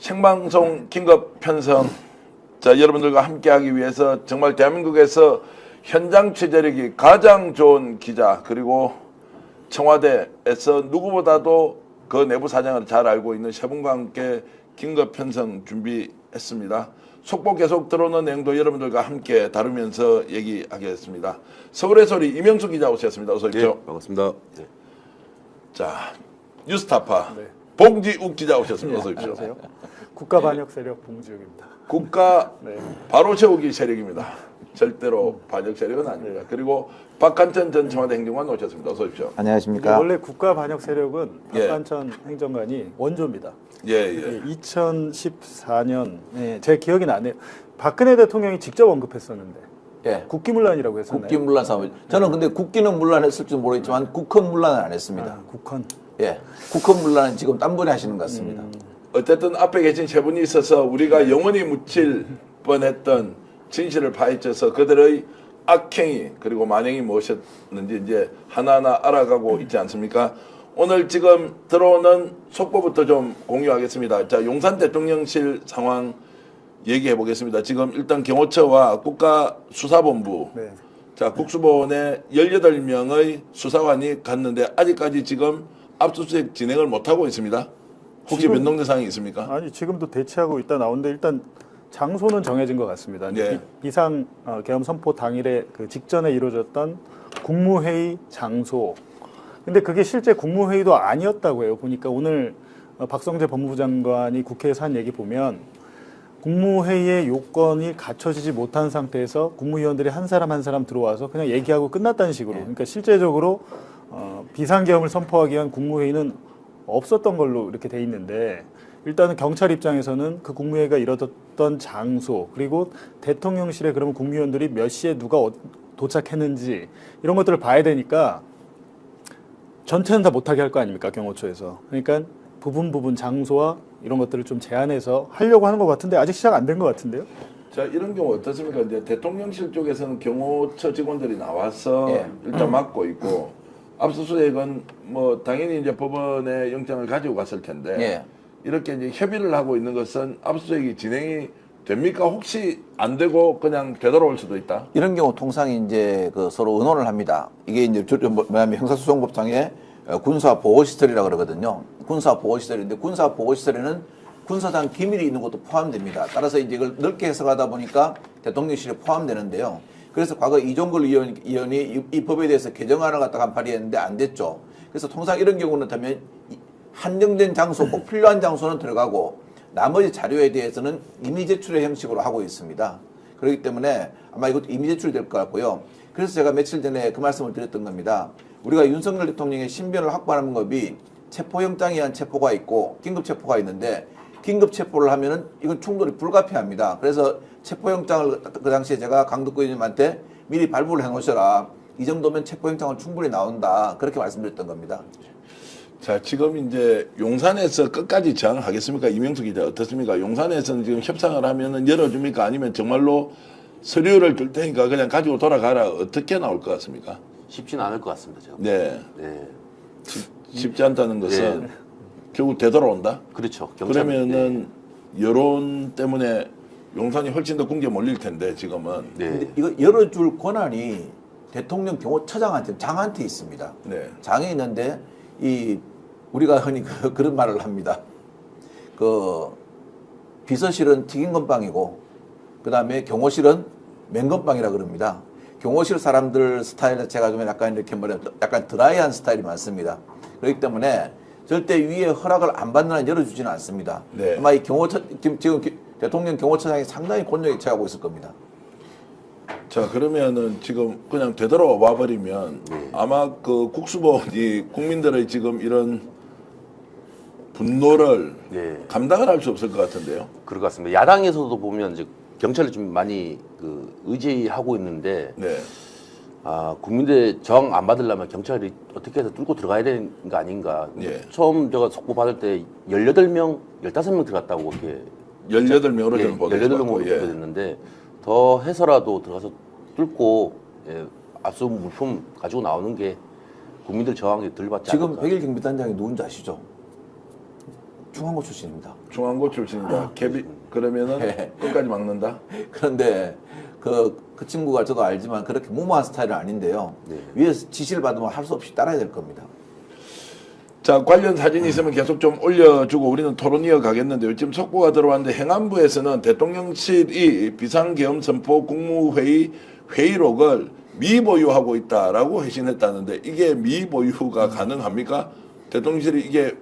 생방송 긴급 편성. 자, 여러분들과 함께하기 위해서 정말 대한민국에서 현장 취재력이 가장 좋은 기자, 그리고 청와대에서 누구보다도 그 내부 사정을 잘 알고 있는 세 분과 함께 긴급 편성 준비했습니다. 속보 계속 들어오는 내용도 여러분들과 함께 다루면서 얘기하겠습니다. 서울의 소리 이명수 기자 오셨습니다. 어서 오십시오. 네, 반갑습니다. 네. 자, 뉴스타파 네. 봉지욱 기자 오셨습니다. 어서 오십시오. 안녕하세요. 국가 반역 세력 봉지욱입니다. 국가 네. 바로 세우기 세력입니다. 절대로 반역 세력은 아닙니다. 그리고 박한천 전 청와대 행정관 오셨습니다. 어서 오십시오. 안녕하십니까. 원래 국가 반역 세력은 예. 박한천 행정관이 원조입니다. 예. 2014년 제 기억이 나네요. 박근혜 대통령이 직접 언급했었는데 예. 국기문란이라고 했었나요? 국기문란 사업. 저는 근데 국기는 문란했을지 모르겠지만 국헌 문란은 안 했습니다. 아, 국헌. 예. 국헌 문란은 지금 딴 분이 하시는 것 같습니다. 어쨌든 앞에 계신 세 분이 있어서 우리가 영원히 묻힐 뻔했던 진실을 파헤쳐서 그들의 악행이 그리고 만행이 무엇이었는지 이제 하나하나 알아가고 있지 않습니까? 오늘 지금 들어오는 속보부터 좀 공유하겠습니다. 자, 용산 대통령실 상황 얘기해 보겠습니다. 지금 일단 경호처와 국가수사본부, 네. 자, 국수본에 18명의 수사관이 갔는데 아직까지 지금 압수수색 진행을 못하고 있습니다. 혹시 지금- 변동된 사항이 있습니까? 아니 지금도 대치하고 있다 나오는데 일단 장소는 정해진 것 같습니다. 네. 비상 계엄 선포 당일에 그 직전에 이루어졌던 국무회의 장소. 근데 그게 실제 국무회의도 아니었다고 해요. 보니까 오늘 박성재 법무부 장관이 국회에서 한 얘기 보면 국무회의의 요건이 갖춰지지 못한 상태에서 국무위원들이 한 사람 한 사람 들어와서 그냥 얘기하고 끝났다는 식으로. 그러니까 실제적으로 비상계엄을 선포하기 위한 국무회의는 없었던 걸로 이렇게 돼 있는데 일단은 경찰 입장에서는 그 국무회의가 이뤄졌던 장소 그리고 대통령실에 그러면 국무위원들이 몇 시에 누가 도착했는지 이런 것들을 봐야 되니까 전체는 다 못하게 할 거 아닙니까 경호처에서. 그러니까 부분 장소와 이런 것들을 좀 제한해서 하려고 하는 것 같은데 아직 시작 안 된 것 같은데요. 자, 이런 경우 어떻습니까? 이제 대통령실 쪽에서는 경호처 직원들이 나와서 예. 일단 막고 있고 압수수색은 뭐 당연히 이제 법원에 영장을 가지고 갔을 텐데 예. 이렇게 이제 협의를 하고 있는 것은 압수수색이 진행이 됩니까? 혹시 안 되고 그냥 되돌아올 수도 있다. 이런 경우 통상 이제 그 서로 의논을 합니다. 이게 이제 뭐냐면 형사소송법상에 군사보호시설이라 그러거든요. 군사보호시설인데 군사보호시설에는 군사상 기밀이 있는 것도 포함됩니다. 따라서 이제 이걸 넓게 해석하다 보니까 대통령실에 포함되는데요. 그래서 과거 이종걸 의원이 이 법에 대해서 개정안을 갖다가 발의했는데 안 됐죠. 그래서 통상 이런 경우는 하면 한정된 장소, 꼭 필요한 장소는 들어가고 나머지 자료에 대해서는 임의 제출의 형식으로 하고 있습니다. 그렇기 때문에 아마 이것도 임의 제출이 될 것 같고요. 그래서 제가 며칠 전에 그 말씀을 드렸던 겁니다. 우리가 윤석열 대통령의 신변을 확보하는 법이 체포영장에 의한 체포가 있고 긴급체포가 있는데 긴급체포를 하면은 이건 충돌이 불가피합니다. 그래서 체포영장을 그 당시에 제가 강덕구 의원님한테 미리 발부를 해놓으셔라. 이 정도면 체포영장은 충분히 나온다. 그렇게 말씀드렸던 겁니다. 자, 지금 이제 용산에서 끝까지 저항하겠습니까? 이명수 기자 어떻습니까? 용산에서는 지금 협상을 하면은 열어줍니까? 아니면 정말로 서류를 줄 테니까 그냥 가지고 돌아가라. 어떻게 나올 것 같습니까? 쉽지는 않을 것 같습니다. 제가. 네. 네. 쉽지 않다는 것은 네. 결국 되돌아온다? 그렇죠. 경찰, 그러면은 여론 때문에 용산이 훨씬 더 궁지에 몰릴 텐데 지금은. 네. 근데 이거 열어줄 권한이 대통령 경호처장한테 장한테 있습니다. 네. 장이 있는데 이 우리가 흔히 그런 말을 합니다. 그 비서실은 튀긴 건빵이고 그 다음에 경호실은 맹건빵이라 그럽니다. 경호실 사람들 스타일 자체가 좀 약간 이렇게 뭐냐 약간 드라이한 스타일이 많습니다. 그렇기 때문에 절대 위에 허락을 안 받는 한 열어주지는 않습니다. 네. 아마 이 경호처 지금 대통령 경호처장이 상당히 곤욕에 처하고 있을 겁니다. 자, 그러면은 지금 그냥 되돌아와 버리면 아마 그 국수본이 국민들의 지금 이런 분노를 네. 감당을 할 수 없을 것 같은데요. 그럴 것 같습니다. 야당에서도 보면 이제 경찰을 좀 많이 그 의지하고 있는데 네. 국민들 저항 안 받으려면 경찰이 어떻게 해서 뚫고 들어가야 되는 거 아닌가. 예. 처음 제가 속보 받을 때 18명, 15명 들어갔다고 이렇게 18명으로 저는 18명으로 보도했고, 보게 됐는데 더 해서라도 들어가서 뚫고 압수 물품 가지고 나오는 게 국민들 저항에 덜 받지 지금 않을까. 100일 경비단장이 누군지 아시죠? 중앙고 출신입니다. 중앙고 출신이다. 그러면은 네. 끝까지 막는다. 그런데 그 친구가 저도 알지만 그렇게 무모한 스타일은 아닌데요. 네. 위에서 지시를 받으면 할 수 없이 따라야 될 겁니다. 자, 관련 사진이 있으면 계속 좀 올려주고 우리는 토론 이어가겠는데요. 지금 속보가 들어왔는데 행안부에서는 대통령실이 비상계엄 선포 국무회의 회의록을 미보유하고 있다라고 회신했다는데 이게 미보유가 가능합니까? 대통령실이 이게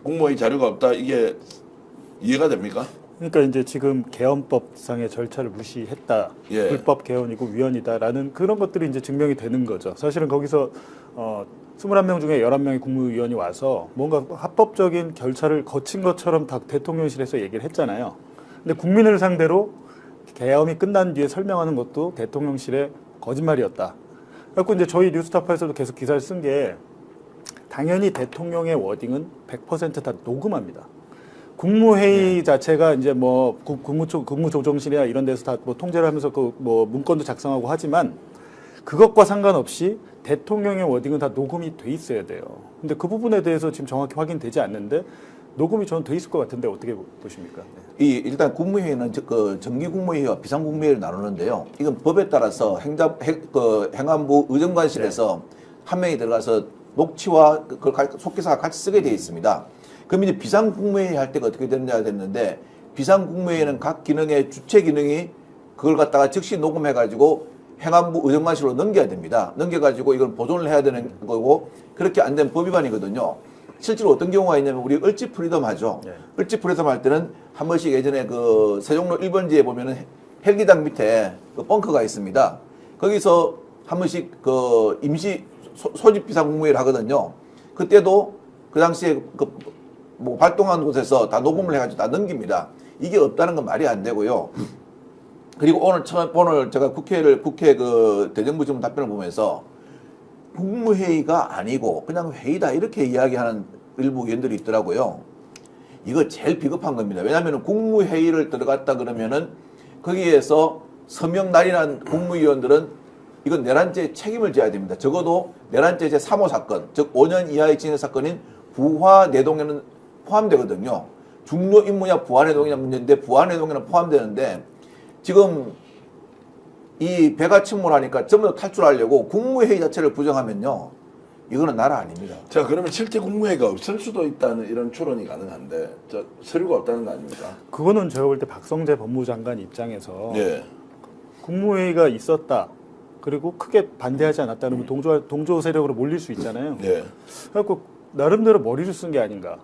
국무회의 자료가 없다 이게 이해가 됩니까? 그러니까 이제 지금 개헌법상의 절차를 무시했다, 예. 불법 개헌이고 위헌이다라는 그런 것들이 이제 증명이 되는 거죠. 사실은 거기서 21명 중에 11명의 국무위원이 와서 뭔가 합법적인 결차를 거친 것처럼 다 대통령실에서 얘기를 했잖아요. 근데 국민을 상대로 계엄이 끝난 뒤에 설명하는 것도 대통령실의 거짓말이었다. 그래서 이제 저희 뉴스타파에서도 계속 기사를 쓴 게 당연히 대통령의 워딩은 100% 다 녹음합니다. 국무회의 자체가 이제 뭐 국무조정실이나 이런 데서 다 뭐 통제를 하면서 그 뭐 문건도 작성하고 하지만 그것과 상관없이 대통령의 워딩은 다 녹음이 돼 있어야 돼요. 근데 그 부분에 대해서 지금 정확히 확인되지 않는데 녹음이 저는 돼 있을 것 같은데 어떻게 보십니까? 네. 일단 국무회의는 그 정기 국무회의와 비상 국무회의를 나누는데요. 이건 법에 따라서 행안부 의정관실에서 한 명이 들어가서 녹취와 그 속기사가 같이 쓰게 되어 있습니다. 그럼 이제 비상 국무회의 할 때가 어떻게 되느냐 됐는데 비상 국무회의는 각 기능의 주체 기능이 그걸 갖다가 즉시 녹음해가지고 행안부 의정관실로 넘겨야 됩니다. 넘겨가지고 이걸 보존을 해야 되는 거고 그렇게 안 되면 법 위반이거든요. 실제로 어떤 경우가 있냐면 우리 을지 프리덤 하죠. 네. 을지 프리덤 할 때는 한 번씩 예전에 그 세종로 1번지에 보면은 헬기장 밑에 그 벙커가 있습니다. 거기서 한 번씩 그 임시 소집 비상 국무회의를 하거든요. 그때도 그 당시에 그 뭐 발동한 곳에서 다 녹음을 해가지고 다 넘깁니다. 이게 없다는 건 말이 안 되고요. 그리고 오늘 제가 국회 그 대정부 질문 답변을 보면서 국무회의가 아니고 그냥 회의다 이렇게 이야기하는 일부 의원들이 있더라고요. 이거 제일 비겁한 겁니다. 왜냐하면 국무회의를 들어갔다 그러면은 거기에서 서명 날인한 국무위원들은 이건 내란죄 책임을 져야 됩니다. 적어도 내란죄 제3호 사건, 즉 5년 이하의 징역 사건인 부화내동에는 포함되거든요. 중요 임무냐 부화내동이냐 문제인데 부화내동에는 포함되는데 지금 이 배가 침몰하니까 전부 다 탈출하려고 국무회의 자체를 부정하면요. 이거는 나라 아닙니다. 자, 그러면 실제 국무회의가 없을 수도 있다는 이런 추론이 가능한데 서류가 없다는 거 아닙니까? 그거는 제가 볼 때 박성재 법무장관 입장에서 예. 국무회의가 있었다. 그리고 크게 반대하지 않았다. 그러면 동조 세력으로 몰릴 수 있잖아요. 예. 그래서 나름대로 머리를 쓴 게 아닌가.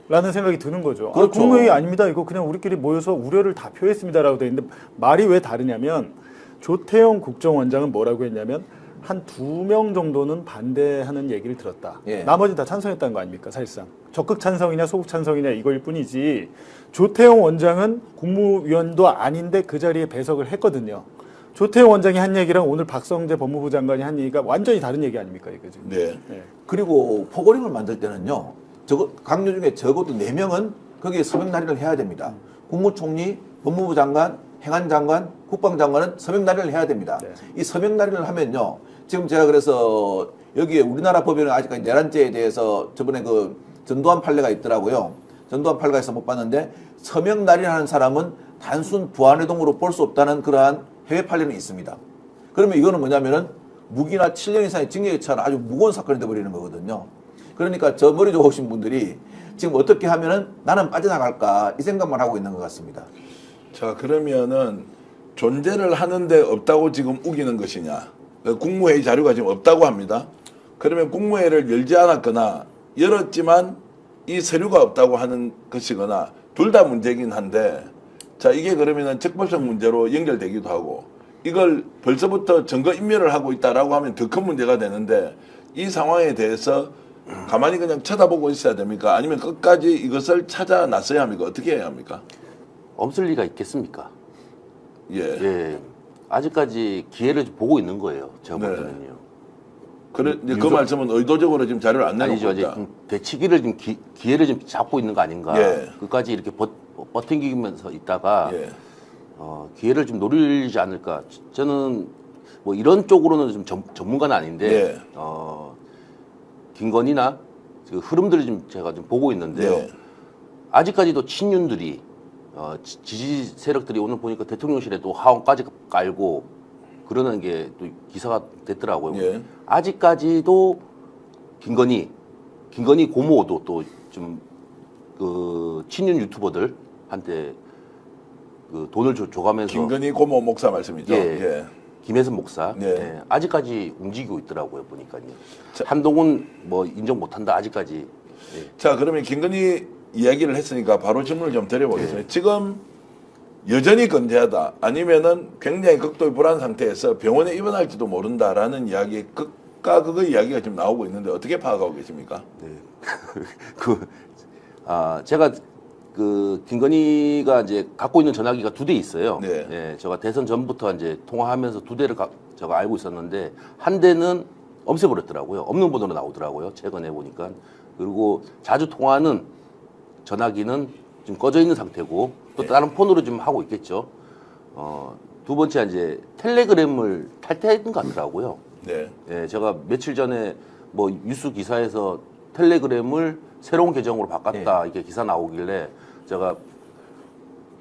라는 생각이 드는 거죠. 그렇죠. 국무회의 아닙니다. 이거 그냥 우리끼리 모여서 우려를 다 표했습니다라고 돼 있는데 말이 왜 다르냐면 조태용 국정원장은 뭐라고 했냐면 한 2명 정도는 반대하는 얘기를 들었다. 예. 나머지 다 찬성했다는 거 아닙니까? 사실상. 적극 찬성이냐 소극 찬성이냐 이거일 뿐이지 조태용 원장은 국무위원도 아닌데 그 자리에 배석을 했거든요. 조태용 원장이 한 얘기랑 오늘 박성재 법무부 장관이 한 얘기가 완전히 다른 얘기 아닙니까? 이거 지금. 네. 네. 그리고 포고링을 만들 때는요. 강요 중에 적어도 4명은 거기에 서명 날인을 해야 됩니다. 국무총리, 법무부 장관, 행안장관, 국방장관은 서명 날인을 해야 됩니다. 네. 이 서명 날인을 하면요. 지금 제가 그래서 여기에 우리나라 법에는 아직까지 내란죄에 대해서 저번에 그 전두환 판례가 있더라고요. 전두환 판례에서 못 봤는데 서명 날인하는 사람은 단순 부안해동으로 볼 수 없다는 그러한 해외 판례는 있습니다. 그러면 이거는 뭐냐면은 무기나 7년 이상의 징역에 처한 아주 무거운 사건이 돼버리는 거거든요. 그러니까 저 머리 좋으신 분들이 지금 어떻게 하면은 나는 빠져나갈까 이 생각만 하고 있는 것 같습니다. 자, 그러면은 존재를 하는데 없다고 지금 우기는 것이냐? 국무회의 자료가 지금 없다고 합니다. 그러면 국무회의를 열지 않았거나 열었지만 이 서류가 없다고 하는 것이거나 둘 다 문제긴 한데 자, 이게 그러면은 적법성 문제로 연결되기도 하고 이걸 벌써부터 증거인멸을 하고 있다라고 하면 더 큰 문제가 되는데 이 상황에 대해서 가만히 그냥 쳐다보고 있어야 됩니까? 아니면 끝까지 이것을 찾아 나서야 합니까? 어떻게 해야 합니까? 없을 리가 있겠습니까? 예. 예. 아직까지 기회를 보고 있는 거예요. 제가 볼 네. 때는요. 이제 그 말씀은 의도적으로 지금 자료를 안 내놓고 아니죠. 아직 있다. 좀 대치기를 좀 기회를 좀 잡고 있는 거 아닌가. 예. 끝까지 이렇게 버팅기면서 있다가 예. 기회를 좀 노리지 않을까. 저는 뭐 이런 쪽으로는 좀 전문가는 아닌데 예. 김건희나 그 흐름들을 좀 제가 좀 보고 있는데요. 예. 아직까지도 친윤들이 지지 세력들이 오늘 보니까 대통령실에 또 하원까지 깔고 그러는 게 또 기사가 됐더라고요. 예. 아직까지도 김건희 고모도 또 좀 그 친윤 유튜버들한테 그 돈을 줘가면서 김건희 고모 목사 말씀이죠. 예. 예. 김혜선 목사 네. 예, 아직까지 움직이고 있더라고요 보니까요. 한동훈 뭐 인정 못한다 아직까지. 예. 자, 그러면 김건희 이야기를 했으니까 바로 질문을 좀 드려보겠습니다. 지금 여전히 건재하다 아니면은 굉장히 극도의 불안 상태에서 병원에 입원할지도 모른다라는 이야기 극과 극의 이야기가 지금 나오고 있는데 어떻게 파악하고 계십니까? 제가 그 김건희가 이제 갖고 있는 전화기가 2대 있어요. 네. 예, 제가 대선 전부터 이제 통화하면서 2대를 제가 알고 있었는데 한 대는 없애버렸더라고요. 없는 번호로 나오더라고요. 최근에 보니까. 그리고 자주 통화하는 전화기는 지금 꺼져 있는 상태고 또 다른 폰으로 좀 하고 있겠죠. 두 번째 이제 텔레그램을 탈퇴했던 것 같더라고요. 네. 예, 제가 며칠 전에 뭐 뉴스 기사에서 텔레그램을 새로운 계정으로 바꿨다 이렇게 기사 나오길래 제가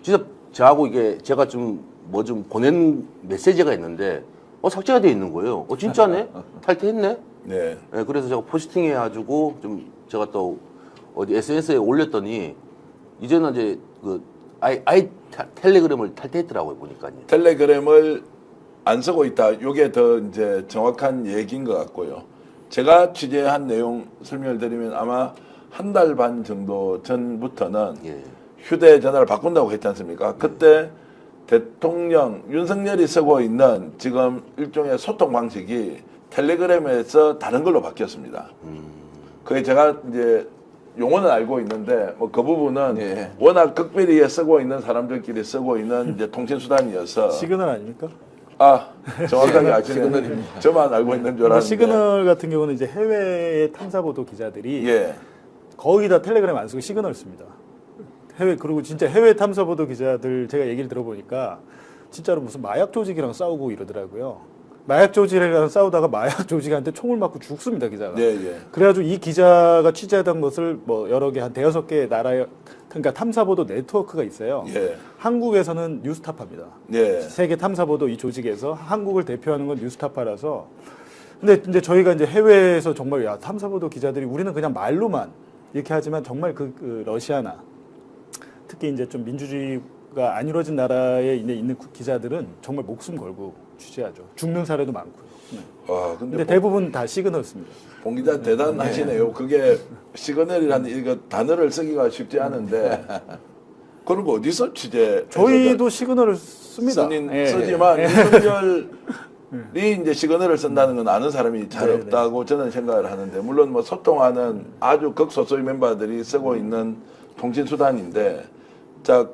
진짜 저하고 이게 제가 좀 뭐 좀 보낸 메시지가 있는데 삭제가 돼 있는 거예요. 진짜네? 탈퇴했네? 네. 예, 그래서 제가 포스팅 해가지고 좀 제가 또 어디 SNS에 올렸더니 이제는 이제 그 아예 텔레그램을 탈퇴했더라고요 보니까요. 텔레그램을 안 쓰고 있다. 요게 더 이제 정확한 얘기인 것 같고요. 제가 취재한 내용 설명을 드리면 아마 한 달 반 정도 전부터는 예. 휴대전화를 바꾼다고 했지 않습니까? 그때 대통령 윤석열이 쓰고 있는 지금 일종의 소통 방식이 텔레그램에서 다른 걸로 바뀌었습니다. 그게 제가 이제 용어는 알고 있는데 뭐 그 부분은 예. 워낙 극비리에 쓰고 있는 사람들끼리 쓰고 있는 이제 통신 수단이어서 시그널 아닙니까? 정확하게 아시네. 저만 알고 있는 줄 알았는데. 시그널 같은 경우는 이제 해외의 탐사보도 기자들이 예. 거의 다 텔레그램 안 쓰고 시그널 씁니다. 그리고 진짜 해외 탐사보도 기자들 제가 얘기를 들어보니까 진짜로 무슨 마약 조직이랑 싸우고 이러더라고요. 마약 조직이랑 싸우다가 마약 조직한테 총을 맞고 죽습니다, 기자가. 예, 예. 그래가지고 이 기자가 취재하던 것을 뭐 여러 개 한 대여섯 개 나라의 그러니까 탐사보도 네트워크가 있어요. 예. 한국에서는 뉴스타파입니다. 예. 세계 탐사보도 이 조직에서 한국을 대표하는 건 뉴스타파라서. 근데 이제 저희가 이제 해외에서 정말 야 탐사보도 기자들이 우리는 그냥 말로만 이렇게 하지만 정말 그 러시아나 특히 이제 좀 민주주의가 안 이루어진 나라에 있는 기자들은 정말 목숨 걸고 취재하죠. 죽는 사례도 많고요. 와, 근데 대부분 다 시그널 씁니다. 봉 기자 대단하시네요. 그게 시그널이라는 이거 단어를 쓰기가 쉽지 않은데 그런 거 어디서 취재? 저희도 시그널을 씁니다. 쓰지만 윤석열이 이제 시그널을 쓴다는 건 아는 사람이 잘 네, 없다고 저는 생각을 하는데 물론 뭐 소통하는 아주 극소수의 멤버들이 쓰고 있는 통신 수단인데 자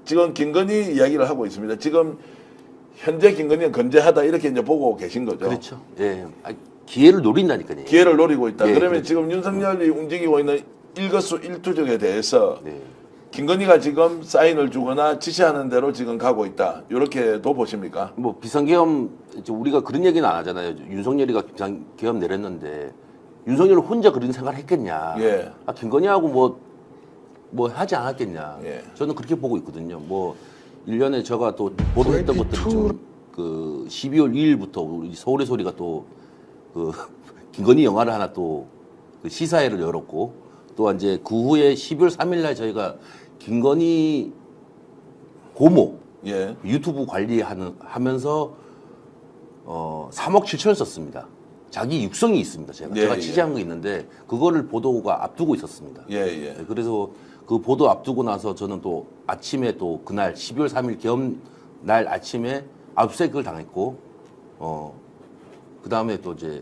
지금 김건희 이야기를 하고 있습니다. 지금 현재 김건희는 건재하다 이렇게 이제 보고 계신 거죠. 그렇죠. 예. 기회를 노린다니까요. 기회를 노리고 있다. 예, 그러면 그렇죠. 지금 윤석열이 움직이고 있는 일거수일투족에 대해서 네. 김건희가 지금 사인을 주거나 지시하는 대로 지금 가고 있다. 이렇게도 보십니까? 뭐 비상계엄 우리가 그런 얘기는 안 하잖아요. 윤석열이가 비상계엄 내렸는데 윤석열 혼자 그런 생각을 했겠냐. 예. 김건희하고 뭐 하지 않았겠냐. 예. 저는 그렇게 보고 있거든요. 뭐 1년에 제가 또 보도했던 것들이 좀그 12월 2일부터 우리 서울의 소리가 또 그 김건희 영화를 하나 또 그 시사회를 열었고 또 이제 그 후에 12월 3일 날 저희가 김건희 고모 예. 유튜브 하면서 3억 7천을 썼습니다. 자기 육성이 있습니다. 제가 예, 취재한 거 있는데 그거를 보도가 앞두고 있었습니다. 예, 예. 네, 그래서 그 보도 앞두고 나서 저는 또 아침에 또 그날 12월 3일 계엄 날 아침에 압수수색을 당했고 그 다음에 또 이제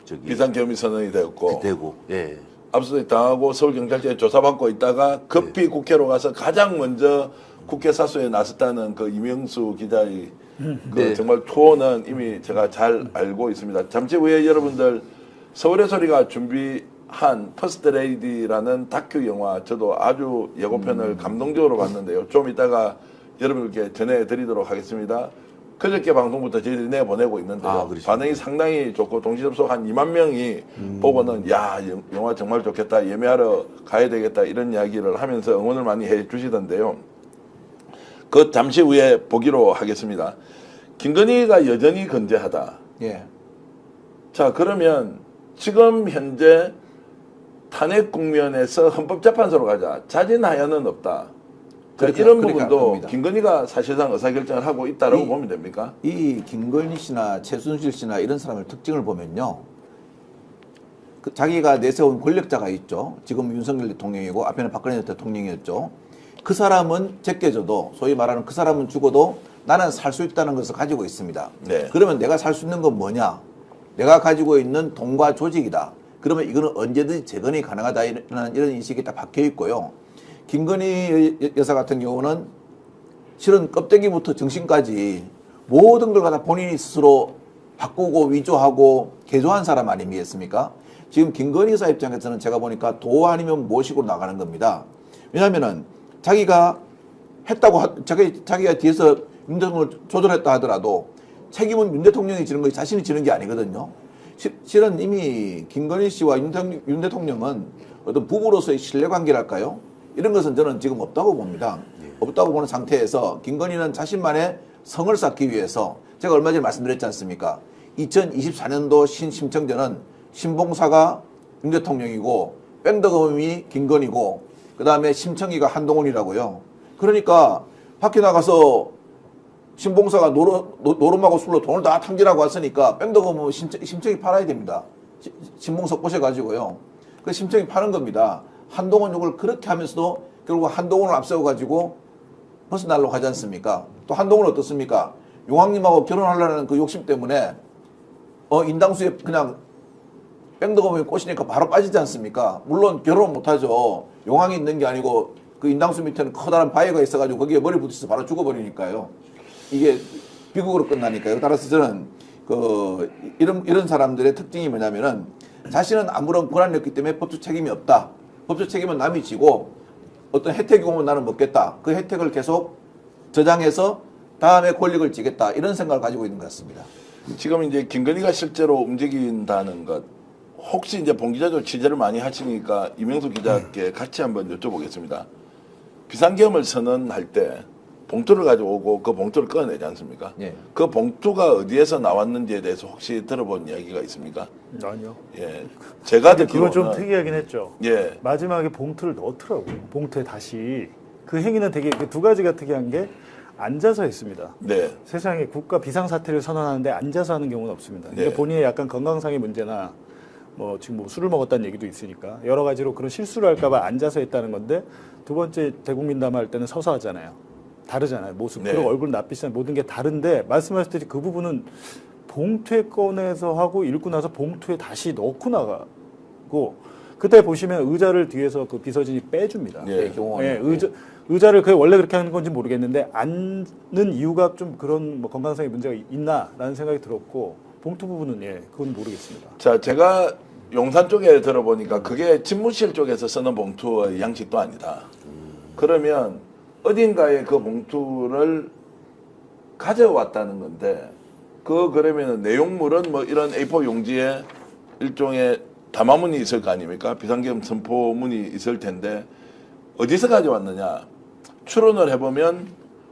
저기 비상계엄이 선언이 되었고 되고 예. 압수수색 당하고 서울경찰청에 조사받고 있다가 급히 국회로 가서 가장 먼저 국회 사수에 나섰다는 그 이명수 기자의 그 네. 정말 투혼은 이미 제가 잘 알고 있습니다. 잠시 후에 여러분들 서울의 소리가 준비한 퍼스트레이디라는 다큐 영화 저도 아주 예고편을 감동적으로 봤는데요. 좀 이따가 여러분께 전해드리도록 하겠습니다. 그저께 방송부터 저희들이 내보내고 있는데요. 아, 그러시군요. 반응이 상당히 좋고 동시 접속 한 2만 명이 보고는 야 영화 정말 좋겠다, 예매하러 가야 되겠다 이런 이야기를 하면서 응원을 많이 해주시던데요. 그 잠시 후에 보기로 하겠습니다. 김건희가 여전히 건재하다. 예. 자 그러면 지금 현재 탄핵 국면에서 헌법재판소로 가자. 자진하야는 없다. 자, 이런 그렇게 할 부분도 겁니다. 김건희가 사실상 의사결정을 하고 있다고 이- 보면 됩니까? 이 김건희 씨나 최순실 씨나 이런 사람의 특징을 보면요. 그 자기가 내세운 권력자가 있죠. 지금 윤석열 대통령이고 앞에는 박근혜 대통령이었죠. 그 사람은 제껴져도 소위 말하는 그 사람은 죽어도 나는 살 수 있다는 것을 가지고 있습니다. 네. 그러면 내가 살 수 있는 건 뭐냐? 내가 가지고 있는 돈과 조직이다. 그러면 이거는 언제든지 재건이 가능하다 이런 인식이 딱 박혀 있고요. 김건희 여사 같은 경우는 실은 껍데기부터 정신까지 모든 걸 갖다 본인이 스스로 바꾸고 위조하고 개조한 사람 아니겠습니까? 지금 김건희 여사 입장에서는 제가 보니까 도 아니면 모식으로 나가는 겁니다. 왜냐하면은 자기가 했다고 자기가 뒤에서 윤 대통령을 조절했다 하더라도 책임은 윤 대통령이 지는 것이 자신이 지는 게 아니거든요. 실은 이미 김건희 씨와 윤 대통령은 어떤 부부로서의 신뢰관계랄까요? 이런 것은 저는 지금 없다고 봅니다. 없다고 보는 상태에서 김건희는 자신만의 성을 쌓기 위해서 제가 얼마 전에 말씀드렸지 않습니까? 2024년도 신심청전은 신봉사가 윤 대통령이고 밴더검이 김건희고 그 다음에 심청이가 한동훈이라고요. 그러니까 밖에 나가서 신봉사가 노름하고 술로 돈을 다 탕진하고 왔으니까 밴더검은 심청이 팔아야 됩니다. 신봉사 꼬셔가지고요. 그 심청이 파는 겁니다. 한동훈 욕을 그렇게 하면서도 결국 한동훈을 앞세워가지고 벗어나려고 하지 않습니까? 또 한동훈은 어떻습니까? 용왕님하고 결혼하려는 그 욕심 때문에 인당수에 그냥 뺑덕어머니 꼬시니까 바로 빠지지 않습니까? 물론 결혼 못하죠. 용왕이 있는 게 아니고 그 인당수 밑에는 커다란 바위가 있어가지고 거기에 머리 부딪혀서 바로 죽어버리니까요. 이게 비극으로 끝나니까요. 따라서 저는 이런 사람들의 특징이 뭐냐면은 자신은 아무런 권한이 없기 때문에 법적 책임이 없다. 법적 책임은 남이 지고 어떤 혜택이 오면 나는 먹겠다. 그 혜택을 계속 저장해서 다음에 권력을 지겠다. 이런 생각을 가지고 있는 것 같습니다. 지금 이제 김건희가 실제로 움직인다는 것, 혹시 이제 봉 기자도 취재를 많이 하시니까 이명수 기자께 같이 한번 여쭤보겠습니다. 비상계엄을 선언할 때 봉투를 가져오고 그 봉투를 꺼내지 않습니까? 예. 그 봉투가 어디에서 나왔는지에 대해서 혹시 들어본 이야기가 있습니까? 아니요. 예, 제가 근데 그건 좀 듣기로는 특이하긴 했죠. 예, 마지막에 봉투를 넣더라고요. 봉투에 다시. 그 행위는 되게 그 두 가지가 특이한 게 앉아서 했습니다. 네, 세상에 국가 비상사태를 선언하는데 앉아서 하는 경우는 없습니다. 그러니까 네. 본인의 약간 건강상의 문제나 뭐 지금 뭐 술을 먹었다는 얘기도 있으니까 여러 가지로 그런 실수를 할까봐 앉아서 했다는 건데 두 번째 대국민담화 할 때는 서서 하잖아요. 다르잖아요. 모습. 네. 그리고 얼굴 낯빛이나 모든 게 다른데 말씀하셨듯이 그 부분은 봉투에 꺼내서 하고 읽고 나서 봉투에 다시 넣고 나가고 그때 보시면 의자를 뒤에서 그 비서진이 빼줍니다. 예. 예, 의자를 원래 그렇게 하는 건지 모르겠는데 앉는 이유가 좀 그런 뭐 건강상의 문제가 있나라는 생각이 들었고 봉투 부분은 예, 그건 모르겠습니다. 자, 제가 용산 쪽에 들어보니까 그게 집무실 쪽에서 쓰는 봉투의 양식도 아니다. 그러면 어딘가에 그 봉투를 가져왔다는 건데 그러면은 내용물은 뭐 이런 A4 용지에 일종의 담화문이 있을 거 아닙니까? 비상계엄 선포문이 있을 텐데 어디서 가져왔느냐? 추론을 해보면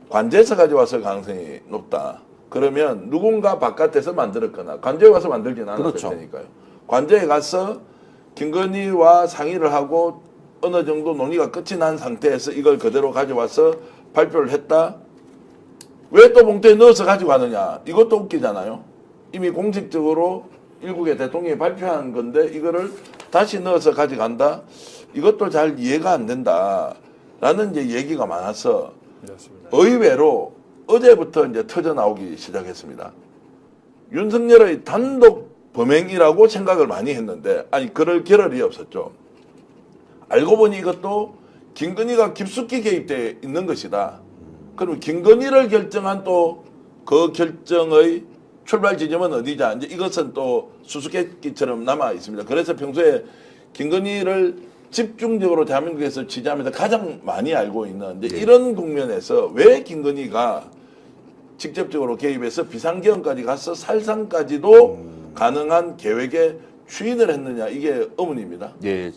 관제에서 가져왔을 가능성이 높다. 그러면 누군가 바깥에서 만들었거나 관제에 가서 만들지는 않았을 그렇죠. 테니까요. 관제에 가서 김건희와 상의를 하고 어느 정도 논의가 끝이 난 상태에서 이걸 그대로 가져와서 발표를 했다. 왜 또 봉투에 넣어서 가지고 가느냐? 이것도 웃기잖아요. 이미 공식적으로 일국의 대통령이 발표한 건데 이거를 다시 넣어서 가져간다. 이것도 잘 이해가 안 된다라는 이제 얘기가 많아서 그렇습니다. 의외로 어제부터 이제 터져 나오기 시작했습니다. 윤석열의 단독 범행이라고 생각을 많이 했는데 아니 그럴 겨를이 없었죠. 알고 보니 이것도 김건희가 깊숙이 개입돼 있는 것이다. 그럼 김건희를 결정한 또 그 결정의 출발 지점은 어디냐? 이제 이것은 또 수수께끼처럼 남아 있습니다. 그래서 평소에 김건희를 집중적으로 대한민국에서 취재하면서 가장 많이 알고 있는 이제 이런 국면에서 왜 김건희가 직접적으로 개입해서 비상계엄까지 가서 살상까지도 가능한 계획에 추인을 했느냐 이게 의문입니다. 예,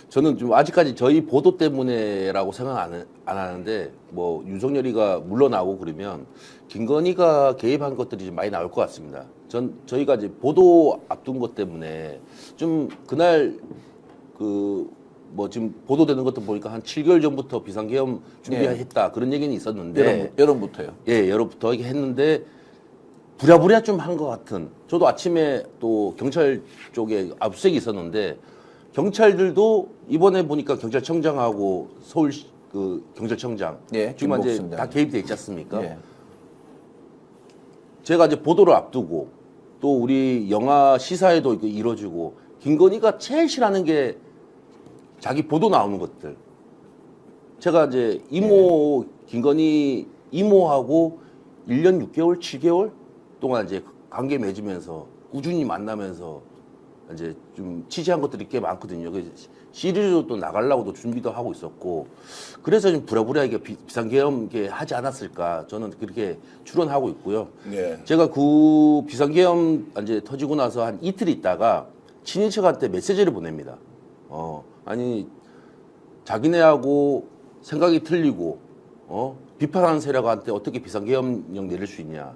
저는 좀 아직까지 저희 보도 때문에라고 생각 안 하는데 뭐 윤석열이가 물러나고 그러면 김건희가 개입한 것들이 좀 많이 나올 것 같습니다. 저희가 이제 보도 앞둔 것 때문에 좀 그날 뭐 지금 보도되는 것도 보니까 한 7개월 전부터 비상계엄 준비했다 그런 얘기는 있었는데 여름부터요. 예, 여름부터 이렇게 했는데 부랴부랴 좀 한 것 같은. 저도 아침에 또 경찰 쪽에 압수수색이 있었는데 경찰들도 이번에 보니까 경찰청장하고 서울 그 경찰청장 예, 지금 이제 김복순장. 다 개입돼 있지 않습니까? 예. 제가 이제 보도를 앞두고 또 우리 영화 시사회도 이루어지고 김건희가 제일 싫어하는 게 자기 보도 나오는 것들. 제가 이제 이모 김건희 이모하고 1년 6개월, 7개월 동안 이제 관계 맺으면서 꾸준히 만나면서 이제 좀 취재한 것들이 꽤 많거든요. 그래서 시리즈도 또 나가려고도 준비도 하고 있었고 그래서 좀 부랴부랴 이게 비상계엄 하지 않았을까 저는 그렇게 추론하고 있고요. 네. 제가 그 비상계엄 이제 터지고 나서 한 이틀 있다가 친인척한테 메시지를 보냅니다. 아니 자기네하고 생각이 틀리고 비판하는 세력한테 어떻게 비상계엄령 내릴 수 있냐.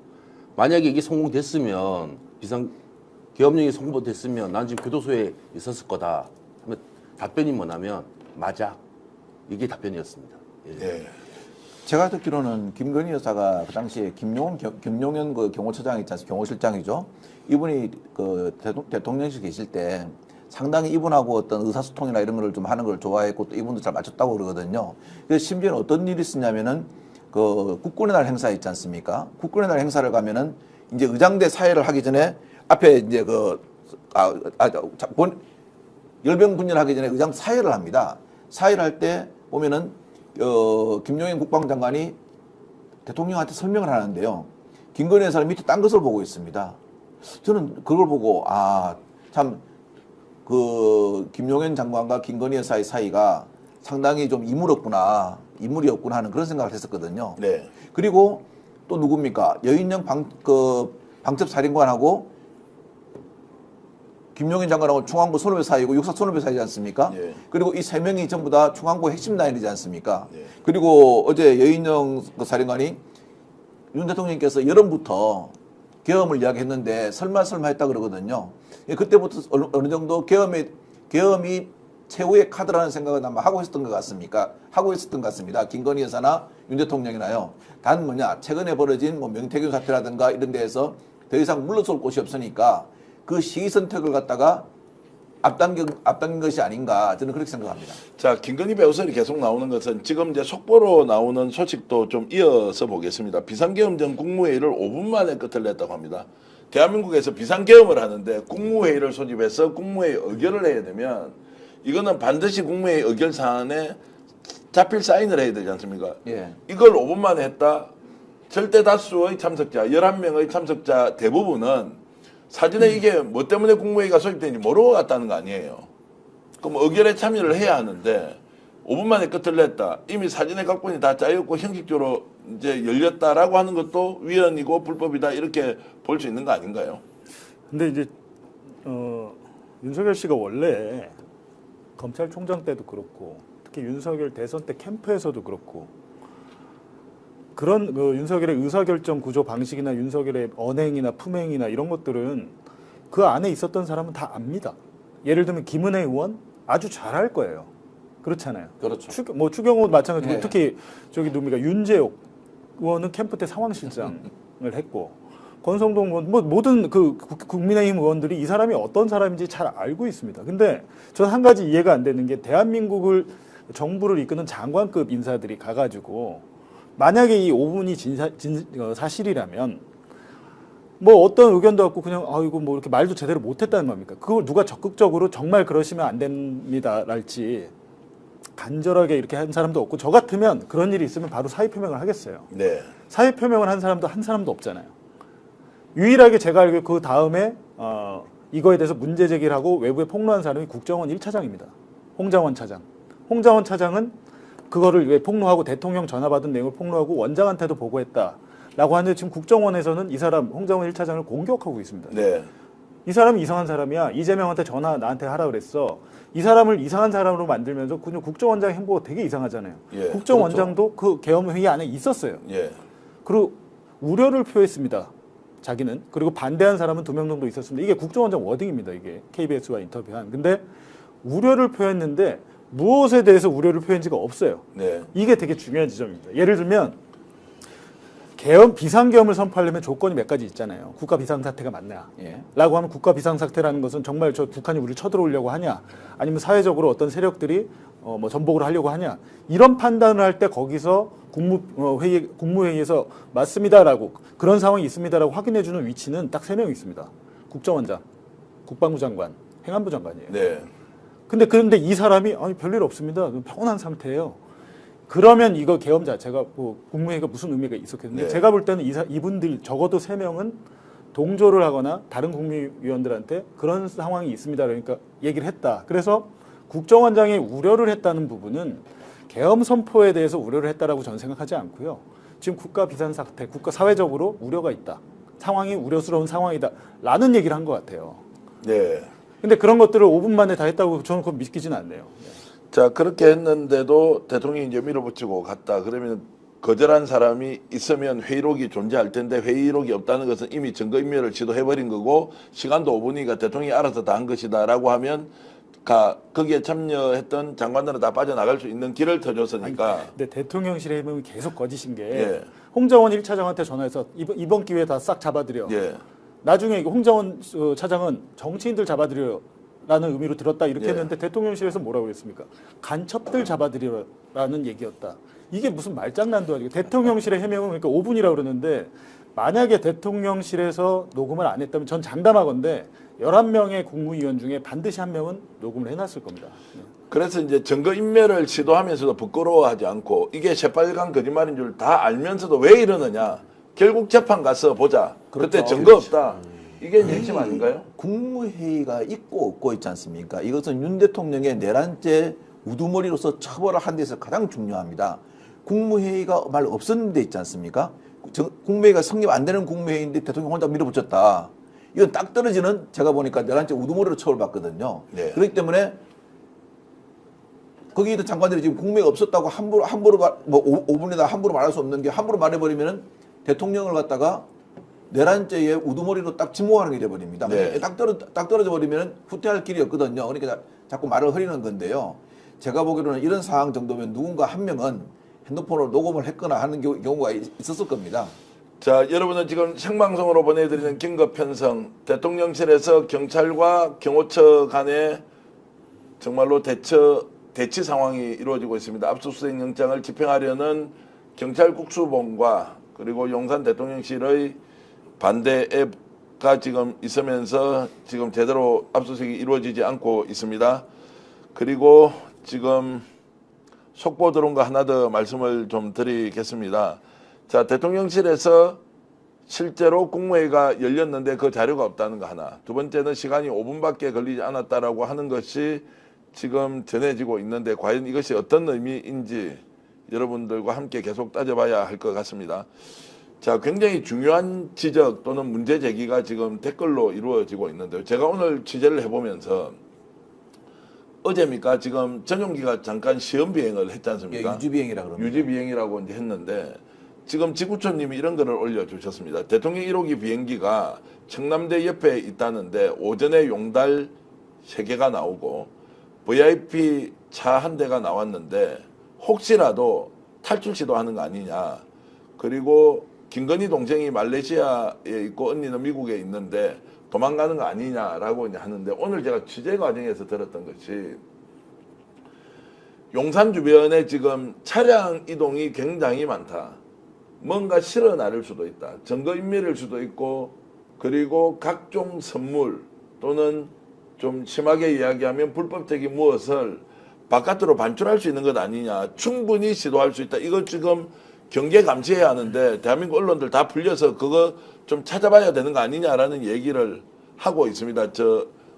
만약에 이게 성공됐으면 비상계엄령이 성공됐으면 난 지금 교도소에 있었을 거다. 하면 답변이 뭐냐면 맞아. 이게 답변이었습니다. 예. 네. 제가 듣기로는 김건희 여사가 그 당시에 김용현 그 경호처장 있지 않습니까? 경호실장이죠. 이분이 그 대통령실 계실 때 상당히 이분하고 어떤 의사소통이나 이런 거를 좀 하는 걸 좋아했고 또 이분도 잘 맞췄다고 그러거든요. 그래서 심지어는 어떤 일이 있었냐면은 그 국군의 날 행사 있지 않습니까? 국군의 날 행사를 가면은 이제 의장대 사회를 하기 전에 앞에 이제 열병 분열하기 전에 의장 사회를 합니다. 사회를 할 때 보면은 김용현 국방장관이 대통령한테 설명을 하는데요. 김건희 여사는 밑에 딴 것을 보고 있습니다. 저는 그걸 보고 참 그 김용현 장관과 김건희 여사의 사이가 상당히 좀 인물이 없구나 하는 그런 생각을 했었거든요. 네. 그리고 또 누굽니까? 여인영 방첩사령관하고 김용현 장관하고 중앙부 손업의 사이고 육사 손업의 사이지 않습니까? 예. 그리고 이 세 명이 전부 다 중앙부 핵심 라인이지 않습니까? 예. 그리고 어제 여인영 그 사령관이 윤 대통령께서 여름부터 계엄을 이야기했는데 설마 했다 그러거든요. 그때부터 어느 정도 계엄이 최후의 카드라는 생각은 아마 하고 있었던 것 같습니다. 김건희 여사나 윤 대통령이나요. 단 최근에 벌어진 뭐 명태균 사태라든가 이런 데에서 더 이상 물러설 곳이 없으니까 그 시기 선택을 갖다가 앞당긴 것이 아닌가 저는 그렇게 생각합니다. 자, 김건희 배우설이 계속 나오는 것은 지금 이제 속보로 나오는 소식도 좀 이어서 보겠습니다. 비상계엄 전 국무회의를 5분 만에 끝을 냈다고 합니다. 대한민국에서 비상계엄을 하는데 국무회의를 소집해서 국무회의 의결을 해야 되면 이거는 반드시 국무회의 의결 사안에 자필 사인을 해야 되지 않습니까? 예. 이걸 5분 만에 했다. 절대 다수의 참석자, 11명의 참석자 대부분은 사전에 이게 뭐 때문에 국무회의가 소집되는지 모르고 갔다는 거 아니에요. 그럼 의결에 참여를 해야 하는데 5분 만에 끝을 냈다. 이미 사전에 각본이 다 짜였고 형식적으로 이제 열렸다라고 하는 것도 위헌이고 불법이다 이렇게 볼 수 있는 거 아닌가요? 근데 이제 윤석열 씨가 원래 검찰총장 때도 그렇고 특히 윤석열 대선 때 캠프에서도 그렇고 그런 윤석열의 의사결정 구조 방식이나 윤석열의 언행이나 품행이나 이런 것들은 그 안에 있었던 사람은 다 압니다. 예를 들면 김은혜 의원 아주 잘할 거예요. 그렇잖아요. 그렇죠. 추경호 마찬가지고 네. 특히 저기 누굽니까 윤재옥 의원은 캠프 때 상황실장을 했고 권성동 의원 모든 그 국민의힘 의원들이 이 사람이 어떤 사람인지 잘 알고 있습니다. 근데 저는 한 가지 이해가 안 되는 게 대한민국을 정부를 이끄는 장관급 인사들이 가가지고 만약에 이 5분이 사실이라면 뭐 어떤 의견도 갖고 그냥 이거 뭐 이렇게 말도 제대로 못했다는 겁니까? 그걸 누가 적극적으로 정말 그러시면 안 됩니다랄지 간절하게 이렇게 한 사람도 없고 저 같으면 그런 일이 있으면 바로 사의 표명을 하겠어요. 네. 사의 표명을 한 사람도 없잖아요. 유일하게 제가 알기로 그 다음에 이거에 대해서 문제 제기를 하고 외부에 폭로한 사람이 국정원 1차장입니다. 홍장원 차장. 홍장원 차장은 그거를 왜 폭로하고 대통령 전화 받은 내용을 폭로하고 원장한테도 보고했다라고 하는데 지금 국정원에서는 이 사람 홍정원 1차장을 공격하고 있습니다. 네. 이 사람이 이상한 사람이야. 이재명한테 전화 나한테 하라 그랬어. 이 사람을 이상한 사람으로 만들면서 그냥 국정원장 행보가 되게 이상하잖아요. 예, 국정원장도 그 계엄 회의 안에 있었어요. 예. 그리고 우려를 표했습니다. 자기는. 그리고 반대한 사람은 2명 정도 있었습니다. 이게 국정원장 워딩입니다. 이게 KBS와 인터뷰한. 근데 우려를 표했는데 무엇에 대해서 우려를 표현지가 없어요. 네. 이게 되게 중요한 지점입니다. 예를 들면 계엄 비상계엄을 선포하려면 조건이 몇 가지 있잖아요. 국가 비상사태가 맞냐? 예. 라고 하면 국가 비상사태라는 것은 정말 저 북한이 우리를 쳐들어오려고 하냐? 아니면 사회적으로 어떤 세력들이 뭐 전복을 하려고 하냐? 이런 판단을 할 때 거기서 국무회의에서 맞습니다라고 그런 상황이 있습니다라고 확인해주는 위치는 딱 3명 있습니다. 국정원장, 국방부 장관, 행안부 장관이에요. 네. 근데 이 사람이 아니 별일 없습니다. 평온한 상태예요. 그러면 이거 계엄 자체가 뭐 국무회의가 무슨 의미가 있었겠는데 네. 제가 볼 때는 이분들 적어도 3명은 동조를 하거나 다른 국무위원들한테 그런 상황이 있습니다. 그러니까 얘기를 했다. 그래서 국정원장이 우려를 했다는 부분은 계엄 선포에 대해서 우려를 했다라고 저는 생각하지 않고요. 지금 국가 비상사태, 국가 사회적으로 우려가 있다. 상황이 우려스러운 상황이다라는 얘기를 한 것 같아요. 네. 근데 그런 것들을 5분 만에 다 했다고 저는 그거 믿기지는 않네요. 자, 그렇게 했는데도 대통령이 이제 밀어붙이고 갔다. 그러면 거절한 사람이 있으면 회의록이 존재할 텐데 회의록이 없다는 것은 이미 증거인멸을 시도해버린 거고 시간도 5분이니까 대통령이 알아서 다 한 것이다라고 하면 거기에 참여했던 장관들은 다 빠져나갈 수 있는 길을 터줬으니까. 근데 대통령실의 해명이 계속 거짓인 게 예. 홍정원 1차장한테 전화해서 이번 기회에 다 싹 잡아들여. 예. 나중에 홍정원 차장은 정치인들 잡아들여라는 의미로 들었다 이렇게 예. 했는데 대통령실에서 뭐라고 그랬습니까? 간첩들 잡아들여라는 얘기였다. 이게 무슨 말장난도 아니고 대통령실의 해명은 그러니까 5분이라고 그러는데 만약에 대통령실에서 녹음을 안 했다면 전 장담하건대 11명의 국무위원 중에 반드시 1명은 녹음을 해놨을 겁니다. 그래서 이제 증거인멸을 시도하면서도 부끄러워하지 않고 이게 새빨간 거짓말인 줄 다 알면서도 왜 이러느냐. 결국 재판 가서 보자. 그때 그렇죠. 증거 없다. 이게 이제 핵심 아닌가요? 국무회의가 있고 없고 있지 않습니까? 이것은 윤 대통령의 내란죄 우두머리로서 처벌을 한 데서 가장 중요합니다. 국무회의가 말 없었는 데 있지 않습니까? 국무회의가 성립 안 되는 국무회의인데 대통령 혼자 밀어붙였다. 이건 딱 떨어지는 제가 보니까 내란죄 우두머리로 처벌받거든요. 네. 그렇기 때문에 거기 있는 장관들이 지금 국무회의가 없었다고 함부로 5분에다 함부로 말할 수 없는 게 함부로 말해버리면은 대통령을 갖다가 내란죄의 우두머리로 딱 지목하는 게 돼버립니다. 네. 딱 떨어져 버리면 후퇴할 길이 없거든요. 그러니까 자꾸 말을 흐리는 건데요. 제가 보기로는 이런 상황 정도면 누군가 한 명은 핸드폰으로 녹음을 했거나 하는 경우가 있었을 겁니다. 자, 여러분은 지금 생방송으로 보내드리는 긴급 편성 대통령실에서 경찰과 경호처 간에 정말로 대치 상황이 이루어지고 있습니다. 압수수색 영장을 집행하려는 경찰 국수본과 그리고 용산 대통령실의 반대가 지금 있으면서 지금 제대로 압수수색이 이루어지지 않고 있습니다. 그리고 지금 속보 들어온 거 하나 더 말씀을 좀 드리겠습니다. 자, 대통령실에서 실제로 국무회의가 열렸는데 그 자료가 없다는 거 하나. 두 번째는 시간이 5분밖에 걸리지 않았다라고 하는 것이 지금 전해지고 있는데 과연 이것이 어떤 의미인지 여러분들과 함께 계속 따져봐야 할 것 같습니다. 자, 굉장히 중요한 지적 또는 문제 제기가 지금 댓글로 이루어지고 있는데요. 제가 오늘 취재를 해보면서 어제입니까? 지금 전용기가 잠깐 시험 비행을 했지 않습니까? 예, 유지비행이라 그럽니다. 유지비행이라고 이제 했는데 지금 지구촌님이 이런 글을 올려주셨습니다. 대통령 1호기 비행기가 청남대 옆에 있다는데 오전에 용달 3개가 나오고 VIP 차 1대가 나왔는데 혹시라도 탈출 시도하는 거 아니냐. 그리고 김건희 동생이 말레이시아에 있고 언니는 미국에 있는데 도망가는 거 아니냐라고 이제 하는데 오늘 제가 취재 과정에서 들었던 것이 용산 주변에 지금 차량 이동이 굉장히 많다. 뭔가 실어 나를 수도 있다. 증거인멸일 수도 있고 그리고 각종 선물 또는 좀 심하게 이야기하면 불법적인 무엇을 바깥으로 반출할 수 있는 것 아니냐. 충분히 시도할 수 있다. 이걸 지금 경계 감시해야 하는데 대한민국 언론들 다 풀려서 그거 좀 찾아봐야 되는 거 아니냐라는 얘기를 하고 있습니다.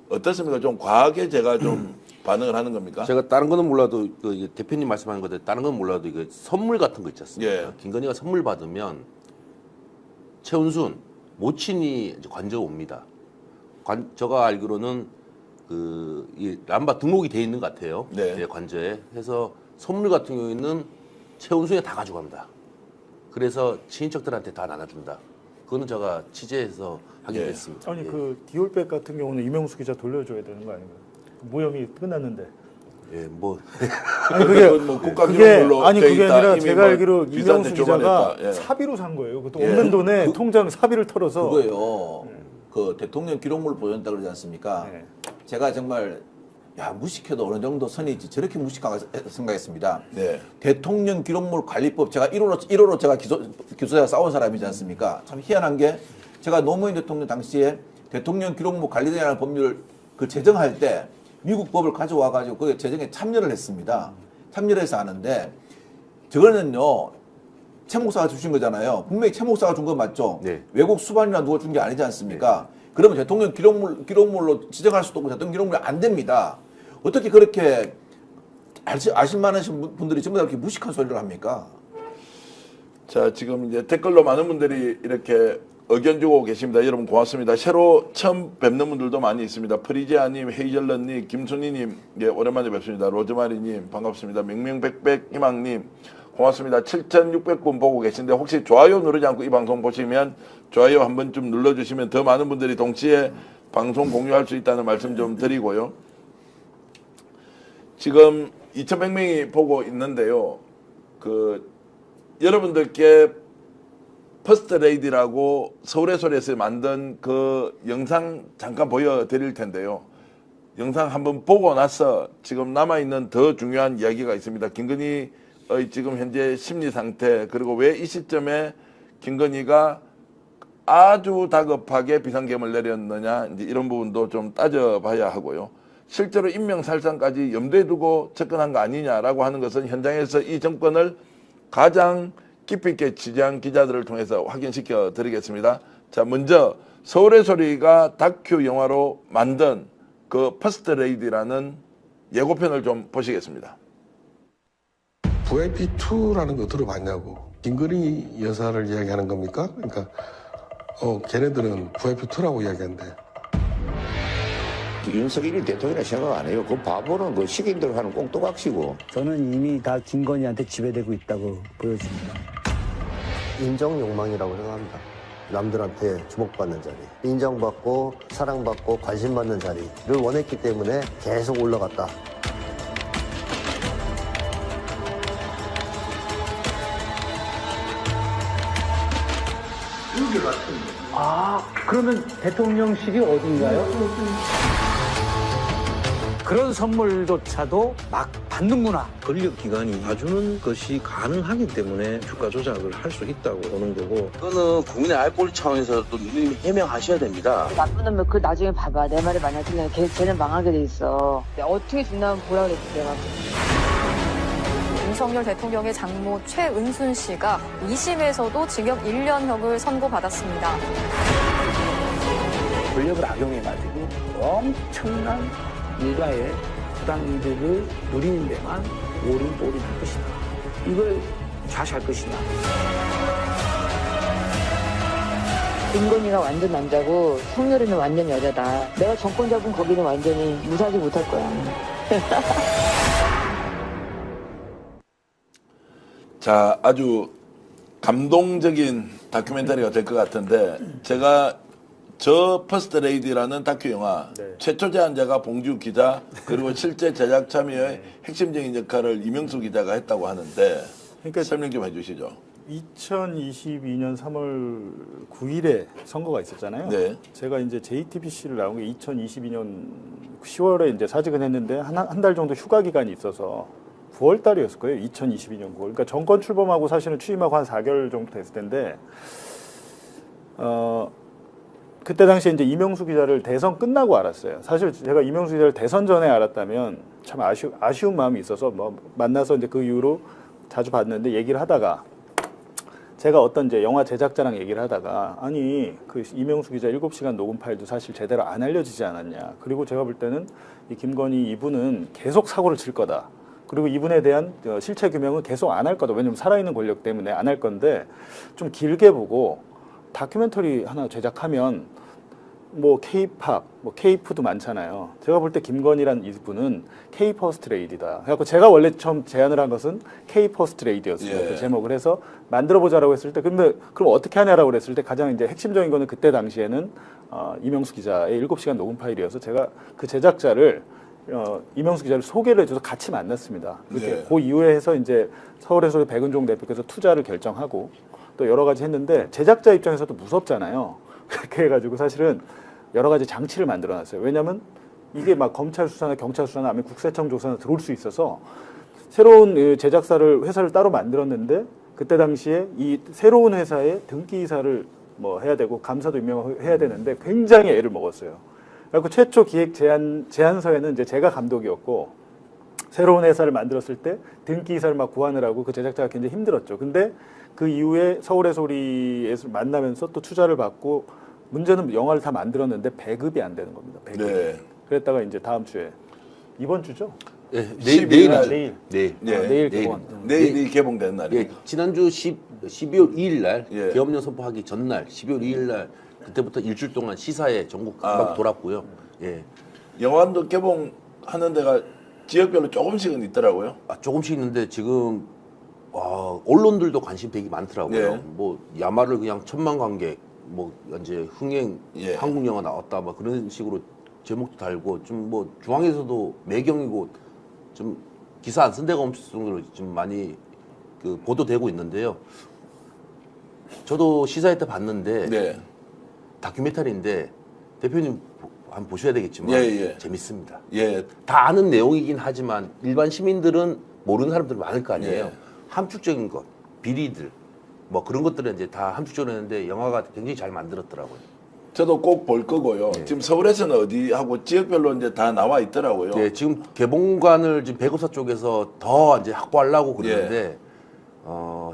어떻습니까? 좀 과하게 제가 좀 반응을 하는 겁니까? 제가 다른 거는 몰라도 그 이게 대표님 말씀하는 거대 다른 건 몰라도 이거 선물 같은 거 있지 않습니까? 예. 김건희가 선물 받으면 최은순 모친이 이제 관저가 옵니다. 제가 알기로는 이 람바 등록이 돼 있는 것 같아요. 네. 예, 관저에. 해서 선물 같은 경우에는 최은순이 다 가져갑니다. 그래서 친인척들한테 다 나눠준다. 그거는 제가 취재해서 확인했습니다. 아니 예. 그 디올백 같은 경우는 이명수 기자 돌려줘야 되는 거 아닌가요? 무혐의 끝났는데. 예, 뭐 아니 그게 뭐 국가기록물로 아니 돼 그게 있다. 아니라 이미 제가 뭐 알기로 비서한테 이명수 기자가 조반했다. 예. 사비로 산 거예요. 그것도 예. 없는 돈에 통장 사비를 털어서. 그거예요. 그 대통령 기록물 보존했다 그러지 않습니까? 네. 제가 정말 야 무식해도 어느 정도 선이지 저렇게 무식하게 생각했습니다. 네. 대통령 기록물 관리법 제가 1호로 제가 기소자 싸운 사람이지 않습니까? 참 희한한 게 제가 노무현 대통령 당시에 대통령 기록물 관리대라는 법률을 그 제정할 때 미국 법을 가져와 가지고 그 제정에 참여를 했습니다. 참여를 해서 하는데 저거는요 최 목사가 주신 거잖아요. 분명히 최 목사가 준 거 맞죠? 네. 외국 수반이나 누가 준 게 아니지 않습니까? 그러면 대통령 기록물로 지정할 수도 없고 대통령 기록물이 안 됩니다. 어떻게 그렇게 아실 만하신 분들이 전부 다 그렇게 무식한 소리를 합니까? 자, 지금 이제 댓글로 많은 분들이 이렇게 의견 주고 계십니다. 여러분 고맙습니다. 새로 처음 뵙는 분들도 많이 있습니다. 프리지아님, 헤이즐넛님, 김순희님, 예, 오랜만에 뵙습니다. 로즈마리님, 반갑습니다. 맹명백백 희망님, 고맙습니다. 7,600분 보고 계신데 혹시 좋아요 누르지 않고 이 방송 보시면 좋아요 한 번쯤 눌러주시면 더 많은 분들이 동시에 방송 공유할 수 있다는 말씀 좀 드리고요. 지금 2,100명이 보고 있는데요. 여러분들께 퍼스트 레이디라고 서울의 소리에서 만든 그 영상 잠깐 보여드릴 텐데요. 영상 한번 보고 나서 지금 남아있는 더 중요한 이야기가 있습니다. 김건희의 지금 현재 심리 상태, 그리고 왜 이 시점에 김건희가 아주 다급하게 비상계엄을 내렸느냐, 이제 이런 부분도 좀 따져봐야 하고요. 실제로 인명살상까지 염두에 두고 접근한 거 아니냐라고 하는 것은 현장에서 이 정권을 가장 깊이 있게 취재한 기자들을 통해서 확인시켜 드리겠습니다. 자, 먼저 서울의 소리가 다큐 영화로 만든 그 퍼스트 레이디라는 예고편을 좀 보시겠습니다. VIP2라는 거 들어봤냐고. 김건희 여사를 이야기하는 겁니까? 그러니까 걔네들은 VIP2라고 이야기한대. 윤석열이 대통령이라 생각 안 해요. 그 바보는 그 식인들 하는 꽁또각시고. 저는 이미 다 김건희한테 지배되고 있다고 보여집니다. 인정 욕망이라고 생각합니다. 남들한테 주목받는 자리, 인정받고 사랑받고 관심받는 자리를 원했기 때문에 계속 올라갔다. 그러면 대통령실이 어딘가요? 그런 선물조차도 막 받는구나. 권력기관이 봐주는 것이 가능하기 때문에 주가 조작을 할 수 있다고 보는 거고. 그거는 국민의 알 권리 차원에서도 누님이 해명하셔야 됩니다. 나쁜 놈은 그 나중에 봐봐. 내 말이 만약 틀리면 쟤는 망하게 돼 있어. 어떻게 준다면 보라 그랬지 내가. 윤석열 대통령의 장모 최은순 씨가 2심에서도 징역 1년형을 선고받았습니다. 권력을 악용해가지고 엄청난 일가의 부당이득을 누리는 데만 올인할 것이다. 이걸 좌시할 것이냐. 김건희가 완전 남자고 성렬이는 완전 여자다. 내가 정권 잡은 거기는 완전히 무사하지 못할 거야. 자, 아주 감동적인 다큐멘터리가 될 것 같은데, 제가 저 퍼스트 레이디라는 다큐 영화 최초 제안자가 봉주 기자, 그리고 실제 제작 참여의 핵심적인 역할을 이명수 기자가 했다고 하는데, 그러니까 설명 좀 해주시죠. 2022년 3월 9일에 선거가 있었잖아요. 네. 제가 이제 JTBC를 나온 게 2022년 10월에 이제 사직을 했는데 한 달 정도 휴가 기간이 있어서 9월 달이었을 거예요. 2022년 9월. 그러니까 정권 출범하고 사실은 취임하고 한 4개월 정도 됐을 텐데, 그때 당시에 이제 이명수 기자를 대선 끝나고 알았어요. 사실 제가 이명수 기자를 대선 전에 알았다면 참 아쉬운 마음이 있어서 뭐 만나서 이제 그 이후로 자주 봤는데 얘기를 하다가 제가 어떤 이제 영화 제작자랑 얘기를 하다가 아니 그 이명수 기자 7시간 녹음 파일도 사실 제대로 안 알려지지 않았냐. 그리고 제가 볼 때는 이 김건희 이분은 계속 사고를 칠 거다. 그리고 이분에 대한 실체 규명은 계속 안 할 거다. 왜냐면 살아있는 권력 때문에 안 할 건데 좀 길게 보고 다큐멘터리 하나 제작하면 뭐 K-팝, 뭐 K-푸드 많잖아요. 제가 볼 때 김건희란 이분은 K-퍼스트 레이디다. 그래갖고 제가 원래 처음 제안을 한 것은 K-퍼스트 레이디였습니다. 예. 그 제목을 해서 만들어보자라고 했을 때, 근데 그럼 어떻게 하냐라고 그랬을 때 가장 이제 핵심적인 거는 그때 당시에는 이명수 기자의 7시간 녹음 파일이어서 제가 그 제작자를 이명수 기자를 소개를 해줘서 같이 만났습니다. 네. 그 이후에 해서 이제 서울에서 백은종 대표께서 투자를 결정하고 또 여러 가지 했는데 제작자 입장에서도 무섭잖아요. 그렇게 해가지고 사실은 여러 가지 장치를 만들어놨어요. 왜냐하면 이게 막 검찰 수사나 경찰 수사나 아니면 국세청 조사나 들어올 수 있어서 새로운 회사를 따로 만들었는데 그때 당시에 이 새로운 회사의 등기 이사를 뭐 해야 되고 감사도 임명해야 되는데 굉장히 애를 먹었어요. 그래서 최초 기획 제안서에는 이제 제가 감독이었고 새로운 회사를 만들었을 때 등기 이사를 막 구하느라고 그 제작자가 굉장히 힘들었죠. 근데 그 이후에 서울의 소리에서 만나면서 또 투자를 받고 문제는 영화를 다 만들었는데 배급이 안 되는 겁니다. 배급. 네. 그랬다가 이제 다음 주에 이번 주죠? 네, 내일이죠. 내일. 내일. 내일 개봉. 내일이 개봉된 날이에요. 예, 지난주 12월 2일 날 예. 계엄령 선포하기 전날 12월 2일 날 그때부터 일주일 동안 시사에 전국 각각 돌았고요. 예. 영화관도 개봉하는 데가 지역별로 조금씩은 있더라고요. 조금씩 있는데 지금 언론들도 관심 되게 많더라고요. 예. 뭐 야마를 그냥 1000만 관객, 뭐 이제 흥행 예. 한국 영화 나왔다, 뭐 그런 식으로 제목도 달고 좀 뭐 중앙에서도 매경이고 좀 기사 안 쓴 데가 없을 정도로 좀 많이 그 보도되고 있는데요. 저도 시사회 때 봤는데 네. 다큐멘터리인데 대표님 한번 보셔야 되겠지만 예. 재밌습니다. 예. 다 아는 내용이긴 하지만 일반 시민들은 모르는 사람들이 많을 거 아니에요. 예. 함축적인 것, 비리들 뭐 그런 것들은 이제 다 함축적으로 했는데 영화가 굉장히 잘 만들었더라고요. 저도 꼭 볼 거고요. 예. 지금 서울에서는 어디 하고 지역별로 이제 다 나와 있더라고요. 네, 지금 개봉관을 지금 배급사 쪽에서 더 이제 확보하려고 그러는데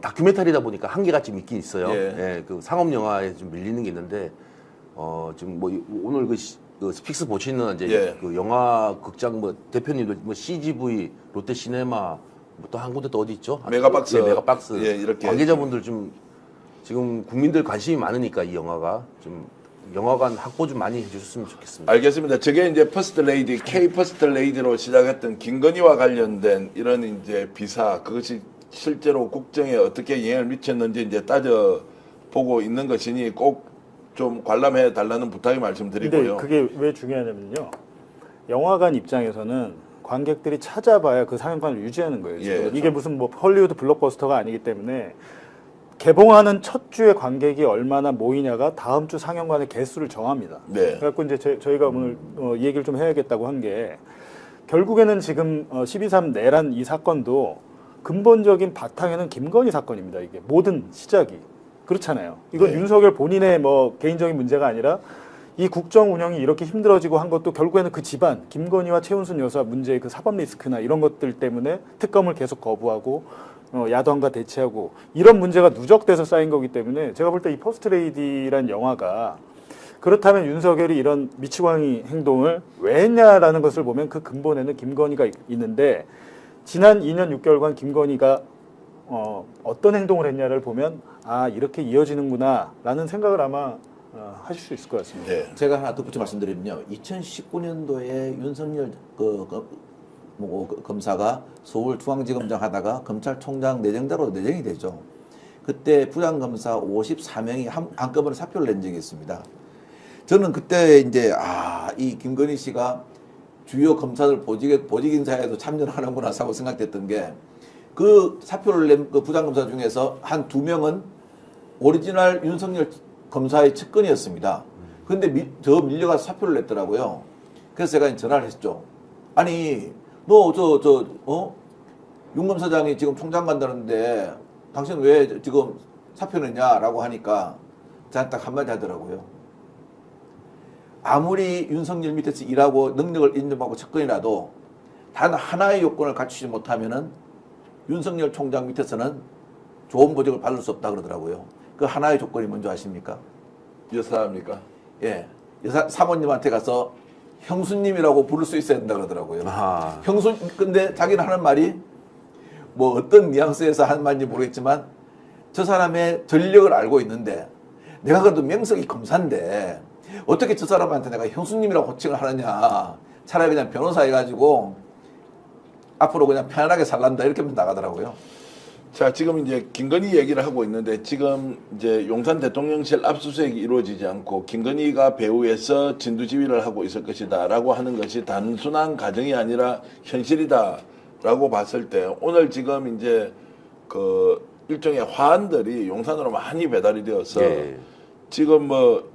다큐멘터리다 보니까 한계가 좀 있긴 있어요. 예. 그 상업 영화에 좀 밀리는 게 있는데 지금 뭐 오늘 그 스픽스 보시는 이제 예. 그 영화 극장 뭐 대표님도 뭐 CGV, 롯데시네마 뭐 또 한 군데 또 어디 있죠? 메가박스. 예, 메가박스. 예, 이렇게. 관계자분들 좀 지금 국민들 관심이 많으니까 이 영화가 좀 영화관 확보 좀 많이 해주셨으면 좋겠습니다. 알겠습니다. 저게 이제 퍼스트 레이디, K 퍼스트 레이디로 시작했던 김건희와 관련된 이런 이제 비사, 그것이 실제로 국정에 어떻게 영향을 미쳤는지 이제 따져 보고 있는 것이니 꼭 좀 관람해 달라는 부탁이 말씀드리고요. 근데 그게 왜 중요하냐면요. 영화관 입장에서는 관객들이 찾아봐야 그 상영관을 유지하는 거예요. 지금. 예, 이게 무슨 뭐 헐리우드 블록버스터가 아니기 때문에 개봉하는 첫 주에 관객이 얼마나 모이냐가 다음 주 상영관의 개수를 정합니다. 네. 그래갖고 이제 저희가 오늘 이 얘기를 좀 해야겠다고 한 게 결국에는 지금 12.3 내란 이 사건도 근본적인 바탕에는 김건희 사건입니다. 이게 모든 시작이 그렇잖아요. 이건 네. 윤석열 본인의 뭐 개인적인 문제가 아니라 이 국정 운영이 이렇게 힘들어지고 한 것도 결국에는 그 집안 김건희와 최은순 여사 문제의 그 사법 리스크나 이런 것들 때문에 특검을 계속 거부하고 야당과 대치하고 이런 문제가 누적돼서 쌓인 거기 때문에 제가 볼 때 이 퍼스트레이디란 영화가 그렇다면 윤석열이 이런 미치광이 행동을 왜 했냐라는 것을 보면 그 근본에는 김건희가 있는데 지난 2년 6개월간 김건희가 어떤 행동을 했냐를 보면 아 이렇게 이어지는구나 라는 생각을 아마 하실 수 있을 것 같습니다. 네. 제가 하나 덧붙여 말씀드리면요. 2019년도에 윤석열 검사가 서울중앙지검장 하다가 검찰총장 내정자로 내정이 되죠. 그때 부장검사 54명이 한꺼번에 사표를 낸 적이 있습니다. 저는 그때 이제 이 김건희 씨가 주요 검사들 보직 인사에도 참여를 하는구나 하고 생각됐던 게 그 사표를 낸 그 부장검사 중에서 한 2명은 오리지널 윤석열 검사의 측근이었습니다. 근데 저 밀려가서 사표를 냈더라고요. 그래서 제가 전화를 했죠. 아니, 너 윤 검사장이 지금 총장 간다는데 당신 왜 지금 사표 냈냐라고 하니까 저한테 딱 한마디 하더라고요. 아무리 윤석열 밑에서 일하고 능력을 인정받고 측근이라도 단 하나의 요건을 갖추지 못하면은 윤석열 총장 밑에서는 좋은 보직을 받을 수 없다 그러더라고요. 그 하나의 조건이 뭔지 아십니까? 여사합니까? 예. 여사 사모님한테 가서 형수님이라고 부를 수 있어야 된다 그러더라고요. 아하. 근데 자기는 하는 말이 뭐 어떤 뉘앙스에서 하는 말인지 모르겠지만 저 사람의 전력을 알고 있는데 내가 그래도 명색이 검사인데 어떻게 저 사람한테 내가 형수님이라고 호칭을 하느냐. 차라리 그냥 변호사 해가지고 앞으로 그냥 편안하게 살란다 이렇게 하면 나가더라고요. 자, 지금 이제 김건희 얘기를 하고 있는데 지금 이제 용산 대통령실 압수수색이 이루어지지 않고 김건희가 배후에서 진두지휘를 하고 있을 것이다라고 하는 것이 단순한 가정이 아니라 현실이다라고 봤을 때 오늘 지금 이제 그 일종의 화환들이 용산으로 많이 배달이 되어서 예. 지금 뭐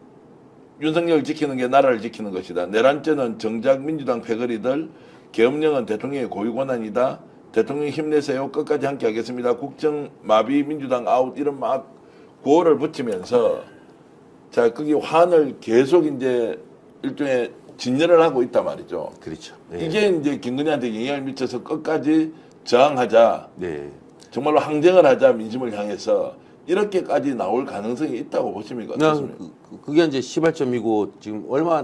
윤석열을 지키는 게 나라를 지키는 것이다. 내란죄는 정작 민주당 패거리들, 계엄령은 대통령의 고유 권한이다. 대통령 힘내세요. 끝까지 함께 하겠습니다. 국정 마비 민주당 아웃 이런 막 구호를 붙이면서 자 거기 화환을 계속 이제 일종의 진열을 하고 있단 말이죠. 그렇죠. 예. 이게 이제 김건희한테 영향을 미쳐서 끝까지 저항하자. 네. 정말로 항쟁을 하자 민심을 향해서 이렇게까지 나올 가능성이 있다고 보십니까? 어떻습니까? 그게 이제 시발점이고 지금 얼마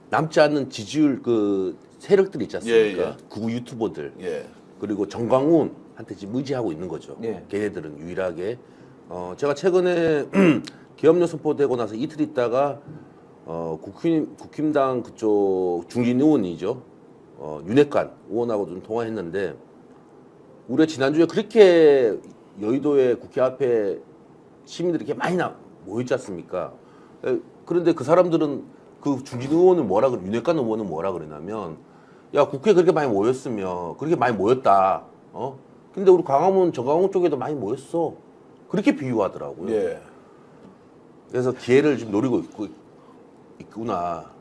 남지 않는 지지율 그 세력들 있지 않습니까? 예, 예. 구구 유튜버들. 예. 그리고 정광훈한테 지금 의지하고 있는 거죠. 예. 걔네들은 유일하게. 제가 최근에 계엄령 선포되고 나서 이틀 있다가 국힘당 그쪽 중진 의원이죠. 윤핵관 의원하고 좀 통화했는데 우리가 지난주에 그렇게 여의도의 국회 앞에 시민들이 이렇게 많이 모였지 않습니까? 그런데 그 사람들은 그 중진 의원은 뭐라 그래, 윤핵관 의원은 뭐라 그러냐면 야, 국회에 그렇게 많이 모였으면, 그렇게 많이 모였다. 근데 우리 광화문, 정광훈 쪽에도 많이 모였어. 그렇게 비유하더라고요. 예. 그래서 기회를 지금 노리고 있구나.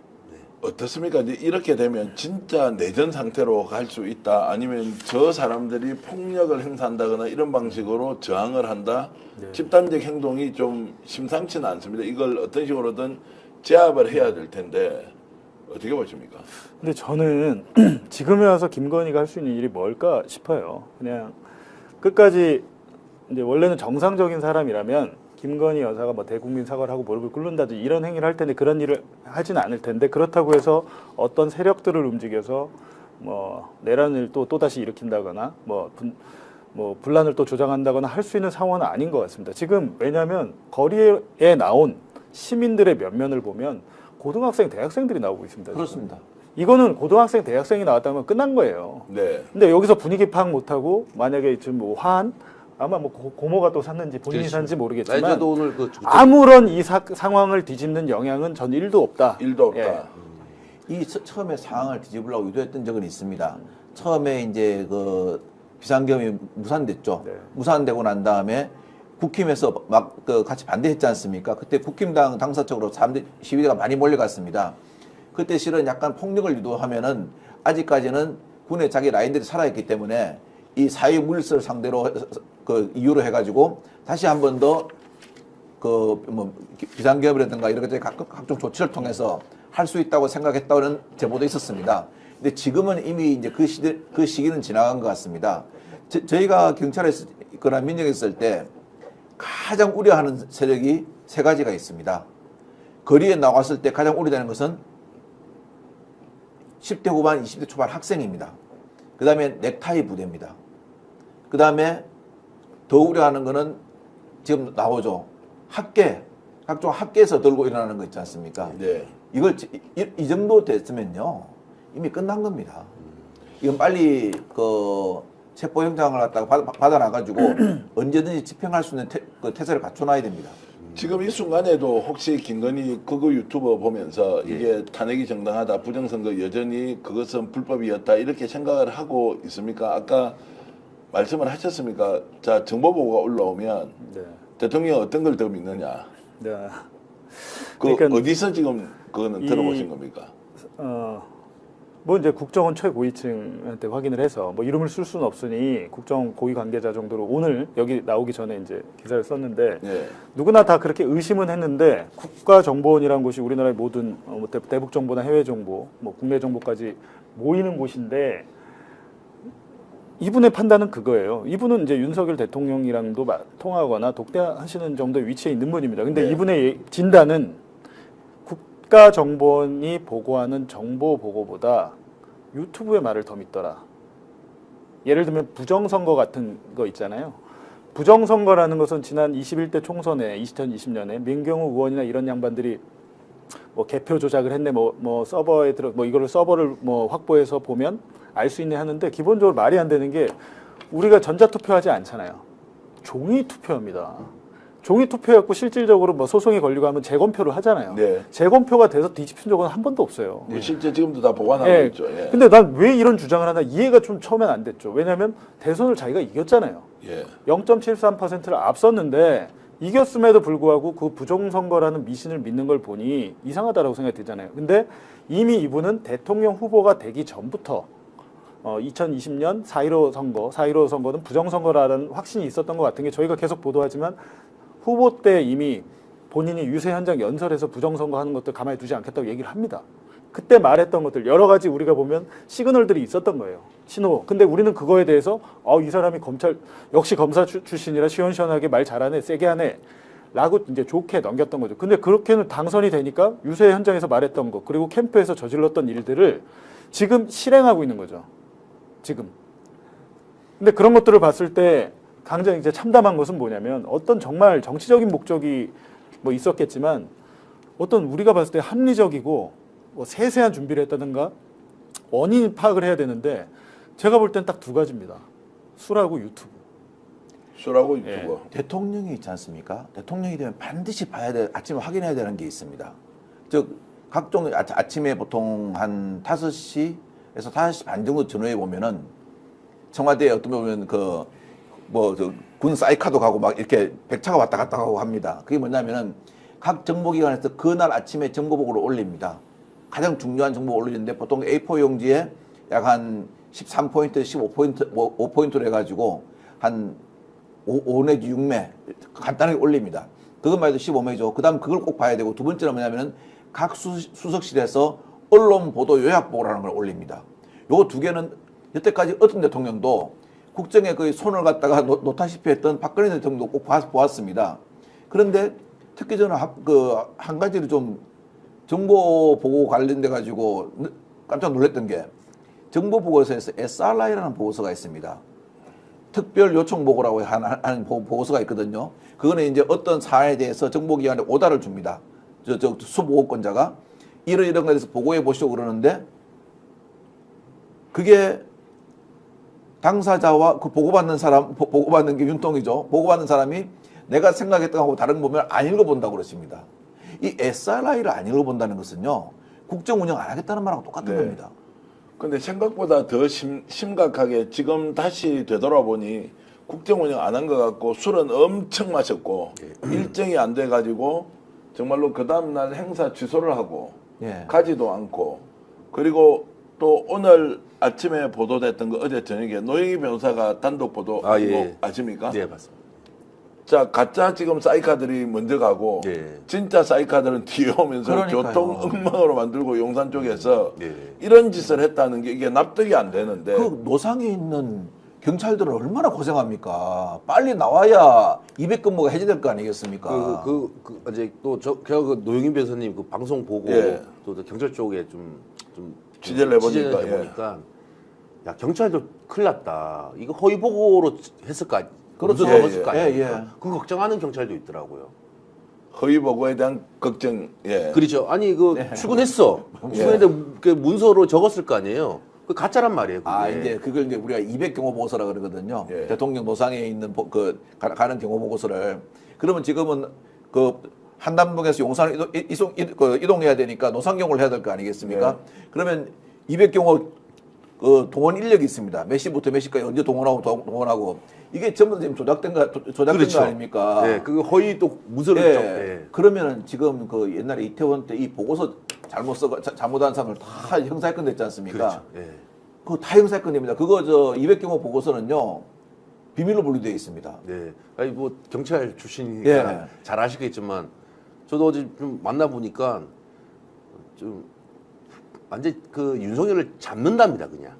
어떻습니까? 이제 이렇게 되면 진짜 내전 상태로 갈 수 있다. 아니면 저 사람들이 폭력을 행사한다거나 이런 방식으로 저항을 한다. 네. 집단적 행동이 좀 심상치는 않습니다. 이걸 어떤 식으로든 제압을 해야 될 텐데 어떻게 보십니까? 근데 저는 지금에 와서 김건희가 할 수 있는 일이 뭘까 싶어요. 그냥 끝까지 이제 원래는 정상적인 사람이라면 김건희 여사가 뭐 대국민 사과를 하고 무릎을 꿇는다든지 이런 행위를 할 텐데 그런 일을 하지는 않을 텐데 그렇다고 해서 어떤 세력들을 움직여서 뭐 내란을 또다시 일으킨다거나 뭐 분란을 또 조장한다거나 할 수 있는 상황은 아닌 것 같습니다. 지금 왜냐하면 거리에 나온 시민들의 면면을 보면 고등학생, 대학생들이 나오고 있습니다. 그렇습니다. 이거는 고등학생, 대학생이 나왔다면 끝난 거예요. 네. 근데 여기서 분위기 파악 못하고 만약에 지금 뭐 화한 아마 뭐 고모가 또 샀는지 본인이 그렇죠. 샀는지 모르겠지만 아니, 저도 오늘 아무런 이 상황을 뒤집는 영향은 전 1도 없다. 1도 없다. 예. 이 처음에 상황을 뒤집으려고 유도했던 적은 있습니다. 처음에 이제 그 비상계엄이 무산됐죠. 네. 무산되고 난 다음에 국힘에서 막 그 같이 반대했지 않습니까? 그때 국힘당 당사 쪽으로 사람들 시위대가 많이 몰려갔습니다. 그때 실은 약간 폭력을 유도하면은 아직까지는 군의 자기 라인들이 살아있기 때문에 이 사회 물리를 상대로 그 이유로 해가지고 다시 한 번 더 그 뭐 비상계엄이라든가 이런 것들 각종 조치를 통해서 할 수 있다고 생각했다는 제보도 있었습니다. 근데 지금은 이미 이제 그 시기는 지나간 것 같습니다. 저희가 경찰에 있거나 민정에 있을 때 가장 우려하는 세력이 세 가지가 있습니다. 거리에 나왔을 때 가장 우려되는 것은 10대 후반, 20대 초반 학생입니다. 그 다음에 넥타이 부대입니다. 그 다음에 더 우려하는 거는 지금 나오죠. 학계, 각종 학계에서 들고 일어나는 거 있지 않습니까? 네. 이걸 이 정도 됐으면요 이미 끝난 겁니다. 이건 빨리 그 체포영장을 갖다가 받아놔가지고 언제든지 집행할 수 있는 태세를 갖춰놔야 됩니다. 지금 이 순간에도 혹시 김건희 그거 유튜버 보면서 이게 탄핵이 정당하다, 부정선거 여전히 그것은 불법이었다 이렇게 생각을 하고 있습니까? 아까 말씀을 하셨습니까? 자, 정보보고가 올라오면 네. 대통령이 어떤 걸 더 믿느냐? 네. 그러니까 어디서 지금 그거는 들어보신 겁니까? 뭐 이제 국정원 최고위층한테 확인을 해서 뭐 이름을 쓸 수는 없으니 국정원 고위 관계자 정도로 오늘 여기 나오기 전에 이제 기사를 썼는데 네. 누구나 다 그렇게 의심은 했는데 국가정보원이라는 곳이 우리나라의 모든 뭐 대북 정보나 해외 정보, 뭐 국내 정보까지 모이는 곳인데 이분의 판단은 그거예요. 이분은 이제 윤석열 대통령이랑도 통하거나 독대하시는 정도의 위치에 있는 분입니다. 근데 네. 이분의 진단은 국가정보원이 보고하는 정보 보고보다 유튜브의 말을 더 믿더라. 예를 들면 부정선거 같은 거 있잖아요. 부정선거라는 것은 지난 21대 총선에 2020년에 민경우 의원이나 이런 양반들이 뭐 개표 조작을 했네, 뭐 서버에 이거를 서버를 뭐 확보해서 보면 알 수 있네 하는데 기본적으로 말이 안 되는 게 우리가 전자투표하지 않잖아요. 종이 투표합니다. 종이 투표해갖고 실질적으로 뭐 소송이 걸리고 하면 재검표를 하잖아요. 네. 재검표가 돼서 뒤집힌 적은 한 번도 없어요. 실제 지금도 다 보관하고 예. 있죠. 예. 근데 난 왜 이런 주장을 하나 이해가 좀 처음엔 안 됐죠. 왜냐하면 대선을 자기가 이겼잖아요. 예. 0.73%를 앞섰는데 이겼음에도 불구하고 그 부정선거라는 미신을 믿는 걸 보니 이상하다라고 생각이 들잖아요. 근데 이미 이분은 대통령 후보가 되기 전부터 2020년 4.15 선거는 부정선거라는 확신이 있었던 것 같은 게 저희가 계속 보도하지만 후보 때 이미 본인이 유세 현장 연설에서 부정선거 하는 것들 가만히 두지 않겠다고 얘기를 합니다. 그때 말했던 것들 여러 가지 우리가 보면 시그널들이 있었던 거예요. 신호. 근데 우리는 그거에 대해서 이 사람이 역시 검사 출신이라 시원시원하게 말 잘하네, 세게 하네 라고 이제 좋게 넘겼던 거죠. 근데 그렇게는 당선이 되니까 유세 현장에서 말했던 거 그리고 캠프에서 저질렀던 일들을 지금 실행하고 있는 거죠. 지금. 근데 그런 것들을 봤을 때 당장 이제 참담한 것은 뭐냐면 어떤 정말 정치적인 목적이 뭐 있었겠지만 어떤 우리가 봤을 때 합리적이고 뭐 세세한 준비를 했다든가 원인 파악을 해야 되는데 제가 볼 땐 딱 두 가지입니다. 술하고 유튜브. 술하고 유튜브. 대통령이 있지 않습니까? 대통령이 되면 반드시 봐야 돼, 아침에 확인해야 되는 게 있습니다. 즉 각종 아침에 보통 한 5시에서 5시 반 정도 전후에 보면은 청와대에 어떤 보면 군 사이카도 가고 막 이렇게 백차가 왔다 갔다 하고 합니다. 그게 뭐냐면은 각 정보기관에서 그날 아침에 정보보고를 올립니다. 가장 중요한 정보를 올리는데 보통 A4 용지에 약 한 13포인트, 5포인트로 해가지고 한 5 내지 6매 간단하게 올립니다. 그것만 해도 15매죠. 그 다음 그걸 꼭 봐야 되고 두 번째는 뭐냐면은 각 수석실에서 언론 보도 요약보고라는 걸 올립니다. 요거 두 개는 여태까지 어떤 대통령도 국정에 거의 손을 갖다가 놓다시피 했던 박근혜 대통령도 꼭 보았습니다. 그런데 특히 저는 한 가지를 좀 정보 보고 관련돼 가지고 깜짝 놀랐던 게 정보 보고서에서 SRI라는 보고서가 있습니다. 특별 요청 보고라고 하는 보고서가 있거든요. 그거는 이제 어떤 사안에 대해서 정보기관에 오다를 줍니다. 수보고권자가 이런 거에 대해서 보고해 보시오 그러는데 그게 당사자와 그 보고받는 게 윤통이죠. 보고받는 사람이 내가 생각했던 거하고 다른 거 보면 안 읽어본다고 그러십니다. 이 SRI를 안 읽어본다는 것은요, 국정 운영 안 하겠다는 말하고 똑같은 겁니다. 근데 생각보다 더 심각하게 지금 다시 되돌아보니 국정 운영 안 한 것 같고 술은 엄청 마셨고 일정이 안 돼가지고 정말로 그 다음날 행사 취소를 하고 가지도 않고 그리고 또 오늘 아침에 보도됐던 거 어제 저녁에 노영희 변호사가 단독 보도 아십니까? 네, 맞습니다. 자, 가짜 지금 사이카들이 먼저 가고 진짜 사이카들은 뒤에 오면서 그러니까요. 교통 엉망으로 만들고 용산 쪽에서 이런 짓을 했다는 게 이게 납득이 안 되는데 그 노상에 있는 경찰들은 얼마나 고생합니까? 빨리 나와야 200근무가 해제될 거 아니겠습니까? 이제 또 제가 그 노영인 변호사님 그 방송 보고 또 경찰 쪽에 좀 취재를 해보니까 해보니까 야 경찰들 큰일 났다. 이거 허위 보고로 했을 거 아니야? 그렇죠. 넘었을 거 아니야? 그 걱정하는 경찰도 있더라고요. 허위 보고에 대한 걱정. 그렇죠. 아니 출근했어. 출근했는데 그 문서로 적었을 거 아니에요. 그 가짜란 말이에요. 그게. 이제 그걸 이제 우리가 200경호 보고서라 그러거든요. 대통령 노상에 있는 가는 경호 보고서를. 그러면 지금은 그 한남동에서 용산을 이동해야 되니까 노상경호를 해야 될 거 아니겠습니까? 그러면 200경호 동원 인력이 있습니다. 몇 시부터 몇 시까지 언제 동원하고 이게 전부 다 지금 조작된 거 아닙니까? 네, 그 허위 또 문서를 그러면은 지금 그 옛날에 이태원 때 이 보고서 잘못한 사람을 다 형사입건 됐지 않습니까? 그렇죠. 그거 다 형사입건입니다. 그거 200경호 보고서는요 비밀로 분류되어 있습니다. 네, 아니 뭐 경찰 출신이니까 잘 아시겠지만 저도 어제 좀 만나 보니까 좀 완전 그 윤석열을 잡는답니다, 그냥.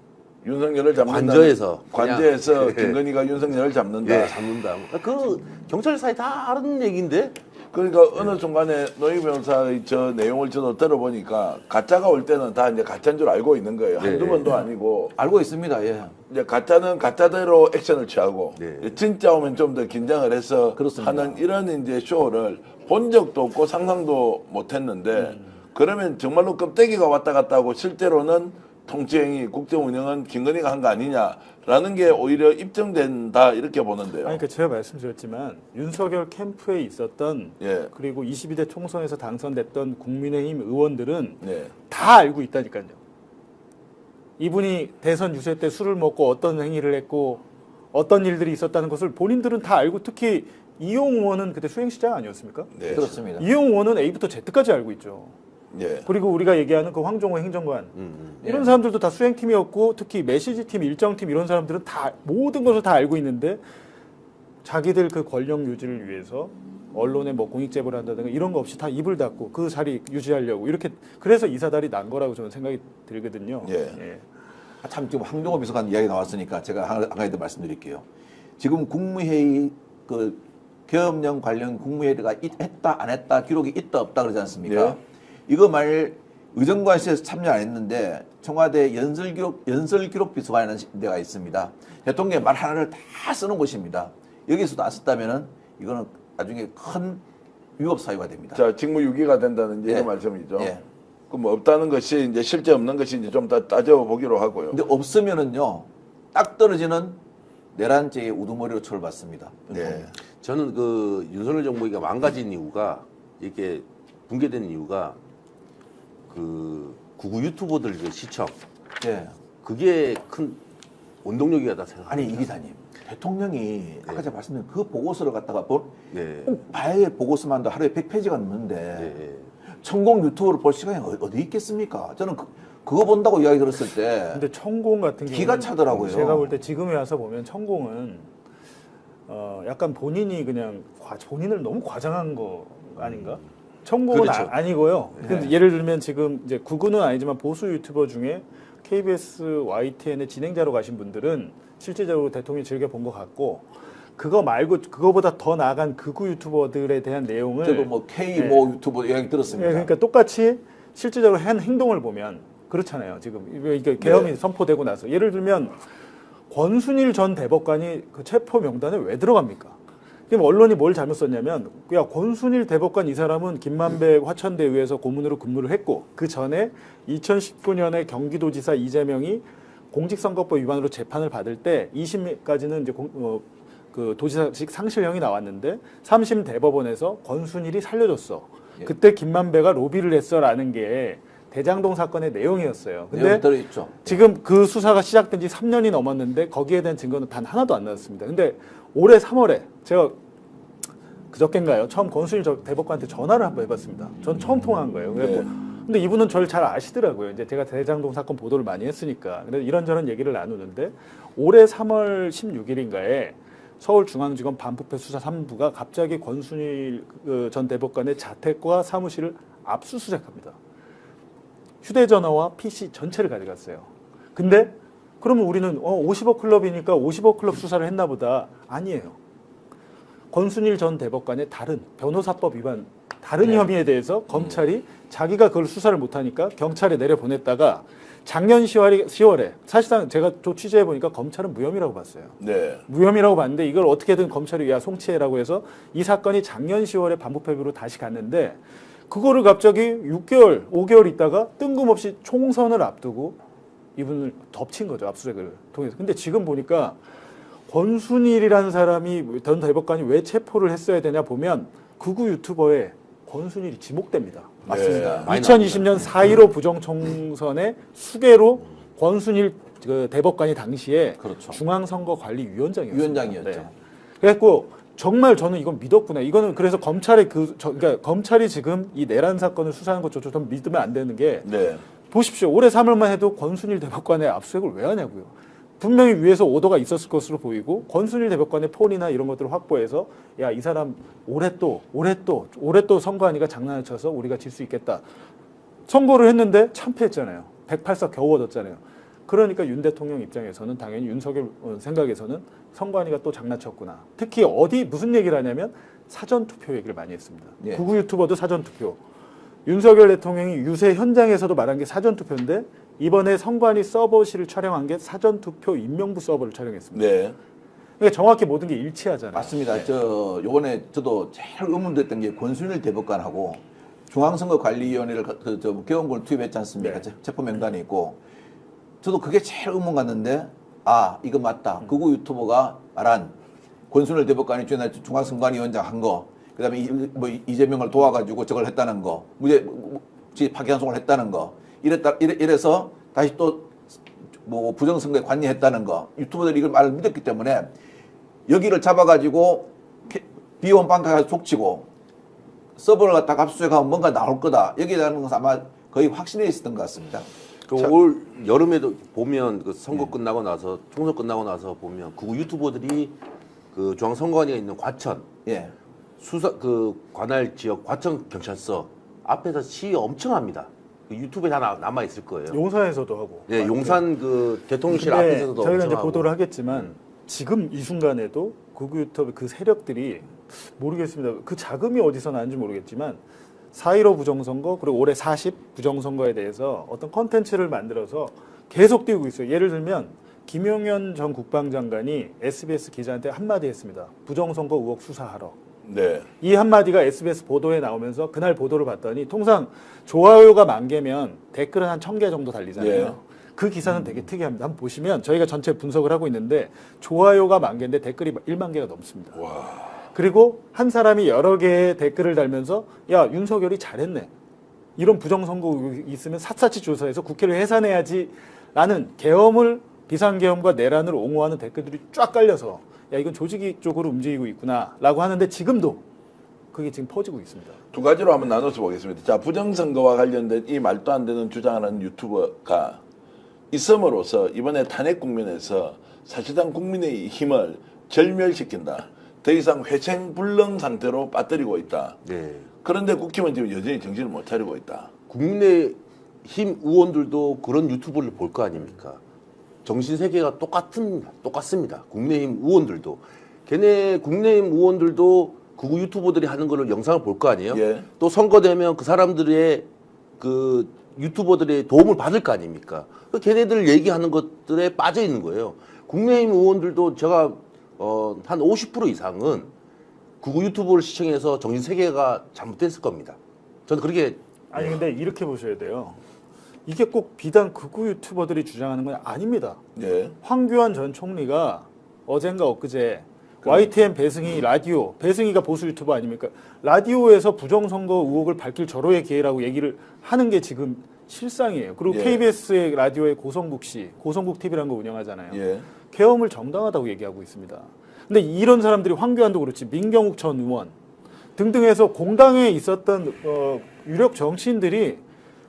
윤석열을 잡는다. 관저에서 관저에서 그냥. 김건희가 윤석열을 잡는다. 예, 잡는다. 그 경찰 사이 다 아는 얘기인데. 그러니까 어느 순간에 노희 변호사의 저 내용을 저도 들어보니까 가짜가 올 때는 다 이제 가짜인 줄 알고 있는 거예요. 한두 번도 아니고. 알고 있습니다. 예. 이제 가짜는 가짜대로 액션을 취하고 네. 진짜 오면 좀 더 긴장을 해서 그렇습니다. 하는 이런 이제 쇼를 본 적도 없고 상상도 못 했는데 그러면 정말로 껍데기가 왔다 갔다 하고 실제로는 통치행위, 국정 운영은 김건희가 한 거 아니냐라는 게 오히려 입증된다 이렇게 보는데요. 아니, 그러니까 제가 말씀드렸지만 윤석열 캠프에 있었던 예. 그리고 22대 총선에서 당선됐던 국민의힘 의원들은 네. 다 알고 있다니까요. 이분이 대선 유세 때 술을 먹고 어떤 행위를 했고 어떤 일들이 있었다는 것을 본인들은 다 알고 특히 이용 의원은 그때 수행시장 아니었습니까? 네. 그렇습니다. 이용 의원은 A부터 Z까지 알고 있죠. 예. 그리고 우리가 얘기하는 그 황종호 행정관 이런 사람들도 다 수행팀이었고 특히 메시지팀, 일정팀 이런 사람들은 다 모든 것을 다 알고 있는데 자기들 그 권력 유지를 위해서 언론에 뭐 공익제보를 한다든가 이런 거 없이 다 입을 닫고 그 자리 유지하려고 이렇게 그래서 이 사달이 난 거라고 저는 생각이 들거든요. 예. 참 지금 황종호 비서관 이야기 나왔으니까 제가 한 가지 더 말씀드릴게요. 지금 국무회의 그 계엄령 관련 국무회의가 했다 안 했다 기록이 있다 없다 그러지 않습니까? 예. 이거 말 의정관실에서 참여 안 했는데 청와대 연설기록 비서관이라는 데가 있습니다. 대통령의 말 하나를 다 쓰는 곳입니다. 여기서도 안 썼다면은 이거는 나중에 큰 위법 사유가 됩니다. 자, 직무유기가 된다는 이제 예. 이런 말씀이죠. 예. 그럼 뭐 없다는 것이 이제 실제 없는 것이 이제 좀 더 따져보기로 하고요. 근데 없으면은요 딱 떨어지는 내란죄의 우두머리로 처벌받습니다. 네. 저는 그 윤석열 정부가 망가진 이유가 이렇게 붕괴되는 이유가 그 구구 유튜버들 그 시청 예. 그게 큰 원동력이다 생각. 아니 이 기자님 대통령이 아까 제가 말씀드린 그 보고서를 갖다가 네. 꼭 봐야 될 보고서만도 하루에 100페이지가 넘는데 네. 천공 유튜브를 볼 시간이 어디 있겠습니까? 저는 그거 본다고 이야기 들었을 때 근데 천공 같은 경우는 기가 차더라고요. 제가 볼 때 지금에 와서 보면 천공은 약간 본인이 그냥 본인을 너무 과장한 거 아닌가? 천공은 그렇죠. 아니고요. 근데 예를 들면 지금 이제 구구는 아니지만 보수 유튜버 중에 KBS YTN의 진행자로 가신 분들은 실질적으로 대통령이 즐겨 본 것 같고 그거 말고 그거보다 더 나아간 극우 유튜버들에 대한 내용을 저도 뭐 K 뭐 유튜버 이야기 들었습니다. 예, 그러니까 똑같이 실질적으로 한 행동을 보면 그렇잖아요. 지금 이게 계엄이 선포되고 나서 예를 들면 권순일 전 대법관이 그 체포 명단에 왜 들어갑니까? 그럼 언론이 뭘 잘못 썼냐면 야 권순일 대법관 이 사람은 김만배 화천대 의회에서 고문으로 근무를 했고 그 전에 2019년에 경기도지사 이재명이 공직선거법 위반으로 재판을 받을 때 2심까지는 이제 그 도지사직 상실형이 나왔는데 3심 대법원에서 권순일이 살려줬어. 그때 김만배가 로비를 했어라는 게 대장동 사건의 내용이었어요. 근데 들어있죠. 지금 그 수사가 시작된 지 3년이 넘었는데 거기에 대한 증거는 단 하나도 안 나왔습니다. 근데 올해 3월에 제가 그저께인가요? 처음 권순일 대법관한테 전화를 한번 해봤습니다. 전 처음 통화한 거예요. 그래서 근데 이분은 저를 잘 아시더라고요. 이제 제가 대장동 사건 보도를 많이 했으니까. 그래서 이런저런 얘기를 나누는데 올해 3월 16일인가에 서울중앙지검 반부패 수사 3부가 갑자기 권순일 전 대법관의 자택과 사무실을 압수수색합니다. 휴대전화와 PC 전체를 가져갔어요. 근데 그러면 우리는 50억 클럽이니까 50억 클럽 수사를 했나 보다. 아니에요. 권순일 전 대법관의 다른 변호사법 위반 다른 혐의에 대해서 검찰이 자기가 그걸 수사를 못하니까 경찰에 내려보냈다가 작년 10월에 사실상 제가 또 취재해보니까 검찰은 무혐의라고 봤어요. 네. 무혐의라고 봤는데 이걸 어떻게든 검찰이 야 송치해라고 해서 이 사건이 작년 10월에 반부패부로 다시 갔는데 그거를 갑자기 6개월, 5개월 있다가 뜬금없이 총선을 앞두고 이분을 덮친 거죠. 압수수색을 통해서. 근데 지금 보니까 권순일이라는 사람이 전 대법관이 왜 체포를 했어야 되냐 보면 극우 유튜버에 권순일이 지목됩니다. 맞습니다. 2020년 4.15 부정총선의 수계로 권순일 그 대법관이 당시에 그렇죠. 중앙선거관리위원장이었습니다. 위원장이었죠. 그래갖고 정말 저는 이건 믿었구나. 이거는 그래서 검찰의 그러니까 검찰이 지금 이 내란 사건을 수사하는 것조차 좀 믿으면 안 되는 게 보십시오. 올해 3월만 해도 권순일 대법관의 압수수색을 왜 하냐고요. 분명히 위에서 오더가 있었을 것으로 보이고 권순일 대법관의 폰이나 이런 것들을 확보해서 야, 이 사람 올해 또 선거하니까 장난을 쳐서 우리가 질 수 있겠다. 선거를 했는데 참패했잖아요. 108석 겨우 얻었잖아요. 그러니까 윤 대통령 입장에서는 당연히 윤석열 생각에서는 선관위가 또 장난쳤구나. 특히 어디 무슨 얘기를 하냐면 사전투표 얘기를 많이 했습니다. 예. 구구 유튜버도 사전투표. 윤석열 대통령이 유세 현장에서도 말한 게 사전투표인데 이번에 선관위 서버실을 촬영한 게 사전투표 임명부 서버를 촬영했습니다. 네. 그러니까 정확히 모든 게 일치하잖아요. 맞습니다. 네. 요번에 저도 제일 의문됐던 게 권순일 대법관하고 중앙선거관리위원회를 개원군을 투입했지 않습니까? 네. 체포 명단이 있고 저도 그게 제일 의문 갔는데 이거 맞다. 극우 유튜버가 말한 권순일 대법관이 중앙선관위원장 한 거, 그다음에 이재명을 도와가지고 저걸 했다는 거, 무죄 파기환송을 했다는 거, 이래서 다시 또 뭐 부정선거에 관여했다는 거, 유튜버들이 이걸 말을 믿었기 때문에 여기를 잡아가지고 비원 방카에서 족치고 서버를 갖다가 압수수색하면 뭔가 나올 거다. 여기에 대한 것은 아마 거의 확신해 있었던 것 같습니다. 올 여름에도 보면 그 선거 끝나고 나서 총선 끝나고 나서 보면 그 유튜버들이 그 중앙선관위가 있는 과천 예. 수사 그 관할 지역 과천 경찰서 앞에서 시위 엄청 합니다. 그 유튜브에 다 남아 있을 거예요. 용산에서도 하고. 네, 용산 그 대통령실 근데 앞에서도 저희가 엄청 이제 하고. 보도를 하겠지만 지금 이 순간에도 극우 유튜브 그 세력들이 모르겠습니다. 그 자금이 어디서 나는지 모르겠지만 4.15 부정선거 그리고 올해 40 부정선거에 대해서 어떤 컨텐츠를 만들어서 계속 띄우고 있어요. 예를 들면 김용현 전 국방장관이 SBS 기자한테 한마디 했습니다. 부정선거 의혹 수사하러. 네. 이 한마디가 SBS 보도에 나오면서 그날 보도를 봤더니 통상 좋아요가 10,000개면 댓글은 한 1,000개 정도 달리잖아요. 예. 그 기사는 되게 특이합니다. 한번 보시면 저희가 전체 분석을 하고 있는데 좋아요가 10,000개인데 댓글이 10,000개가 넘습니다. 그리고 한 사람이 여러 개의 댓글을 달면서 야 윤석열이 잘했네. 이런 부정선거 의혹이 있으면 샅샅이 조사해서 국회를 해산해야지 라는 계엄을 비상계엄과 내란을 옹호하는 댓글들이 쫙 깔려서 야 이건 조직이 쪽으로 움직이고 있구나 라고 하는데 지금도 그게 지금 퍼지고 있습니다. 두 가지로 한번 나눠서 보겠습니다. 자, 부정선거와 관련된 이 말도 안 되는 주장하는 유튜버가 있음으로써 이번에 탄핵 국면에서 사실상 국민의 힘을 절멸시킨다. 더 이상 회생불능 상태로 빠뜨리고 있다. 네. 그런데 국힘은 지금 여전히 정신을 못 차리고 있다. 국민의힘 의원들도 그런 유튜브를 볼 거 아닙니까? 정신 세계가 똑같습니다. 국민의힘 의원들도. 걔네 국민의힘 의원들도 극우 유튜버들이 하는 거를 영상을 볼 거 아니에요? 예. 또 선거되면 그 사람들의 그 유튜버들의 도움을 받을 거 아닙니까? 그 걔네들 얘기하는 것들에 빠져 있는 거예요. 국민의힘 의원들도 제가 한 50% 이상은 극우 유튜브를 시청해서 정신 세계가 잘못됐을 겁니다. 저는 그렇게 아니 근데 이렇게 보셔야 돼요. 이게 꼭 비단 극우 유튜버들이 주장하는 건 아닙니다. 네. 황교안 전 총리가 어젠가 엊그제 YTN 배승희 라디오, 배승희가 보수 유튜버 아닙니까? 라디오에서 부정선거 의혹을 밝힐 절호의 기회라고 얘기를 하는 게 지금 실상이에요. 그리고 예. KBS의 라디오의 고성국 씨, 고성국 TV라는 거 운영하잖아요. 예. 계엄을 정당하다고 얘기하고 있습니다. 근데 이런 사람들이 황교안도 그렇지 민경욱 전 의원 등등해서 공당에 있었던 유력 정치인들이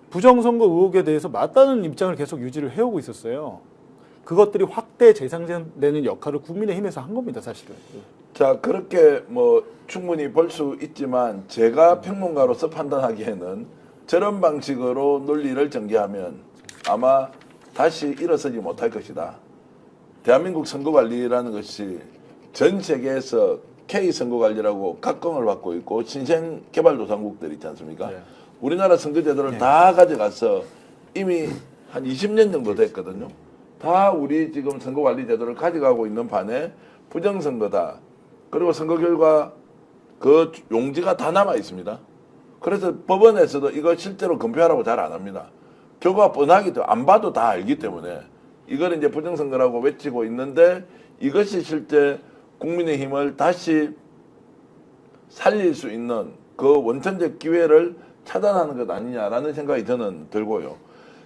부정선거 의혹에 대해서 맞다는 입장을 계속 유지를 해오고 있었어요. 그것들이 확대 재상되는 역할을 국민의힘에서 한 겁니다, 사실은. 자, 그렇게 뭐 충분히 볼 수 있지만 제가 평론가로서 판단하기에는 저런 방식으로 논리를 전개하면 아마 다시 일어서지 못할 것이다. 대한민국 선거관리라는 것이 전 세계에서 K선거관리라고 각광을 받고 있고 신생개발도상국들 있지 않습니까? 네. 우리나라 선거제도를 다 가져가서 이미 한 20년 정도 됐거든요. 다 우리 지금 선거관리제도를 가져가고 있는 반에 부정선거다. 그리고 선거 결과 그 용지가 다 남아 있습니다. 그래서 법원에서도 이거 실제로 검표하라고 잘 안 합니다. 결과가 뻔하기 때문에 안 봐도 다 알기 때문에 이걸 이제 부정선거라고 외치고 있는데 이것이 실제 국민의힘을 다시 살릴 수 있는 그 원천적 기회를 차단하는 것 아니냐라는 생각이 저는 들고요.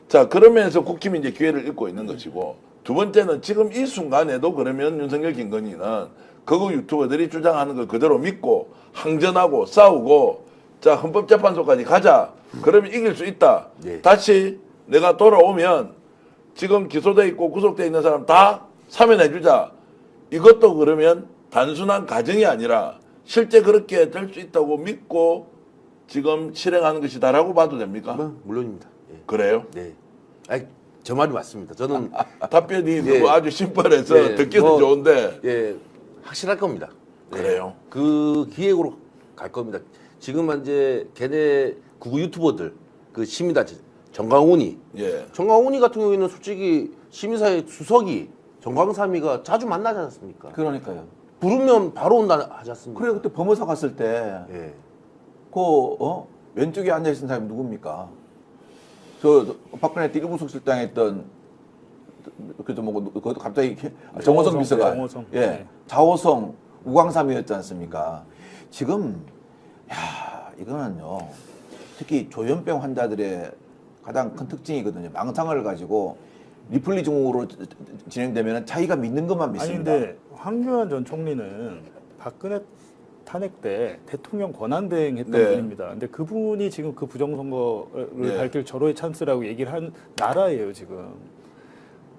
자, 그러면서 국힘이 이제 기회를 잃고 있는 것이고, 두 번째는 지금 이 순간에도 그러면 윤석열, 김건희는 그거 유튜버들이 주장하는 걸 그대로 믿고 항전하고 싸우고, 자, 헌법재판소까지 가자. 그러면 이길 수 있다. 네. 다시 내가 돌아오면 지금 기소돼 있고 구속돼 있는 사람 다 사면해주자. 이것도 그러면 단순한 가정이 아니라 실제 그렇게 될 수 있다고 믿고 지금 실행하는 것이다라고 봐도 됩니까? 물론입니다. 예. 그래요? 네. 아니, 저 말이 맞습니다. 저는 답변이 예. 너무 아주 심플해서 예, 듣기는 뭐, 좋은데 예, 확실할 겁니다. 네. 그래요? 그 기획으로 갈 겁니다. 지금 이제 걔네 구구 유튜버들 그 시민단체 정강훈이 예. 정강훈이 같은 경우에는 솔직히 시민사회 수석이 정광삼이가 자주 만나지 않았습니까? 그러니까요. 부르면 바로 온다 하지 않습니까? 그래 그때 범어사 갔을 때 예. 왼쪽에 앉아 있는 사람이 누굽니까? 저 박근혜 띠르부속실장에 있던 그저 뭐 그것도 갑자기 정호성 비서가 정호성. 예 네. 자호성 우광삼이었지 않습니까? 지금 이거는요 특히 조현병 환자들의 가장 큰 특징이거든요. 망상을 가지고 리플리 증후로 진행되면 자기가 믿는 것만 아니 믿습니다. 근데 황교안 전 총리는 박근혜 탄핵 때 대통령 권한대행했던 네. 분입니다. 근데 그분이 지금 그 부정선거를 네. 밝힐 절호의 찬스라고 얘기를 한 나라예요 지금.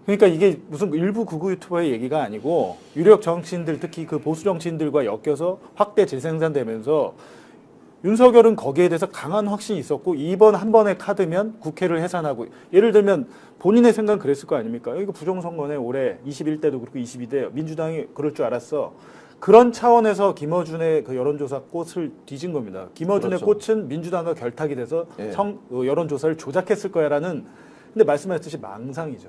그러니까 이게 무슨 일부 극우 유튜버의 얘기가 아니고 유력 정치인들 특히 그 보수 정치인들과 엮여서 확대 재생산되면서 윤석열은 거기에 대해서 강한 확신이 있었고 이번 한 번의 카드면 국회를 해산하고 예를 들면 본인의 생각은 그랬을 거 아닙니까? 이거 부정선거네 올해 21대도 그렇고 22대 민주당이 그럴 줄 알았어. 그런 차원에서 김어준의 그 여론조사 꽃을 뒤진 겁니다. 김어준의 그렇죠. 꽃은 민주당과 결탁이 돼서 예. 여론조사를 조작했을 거야라는 근데 말씀하셨듯이 망상이죠.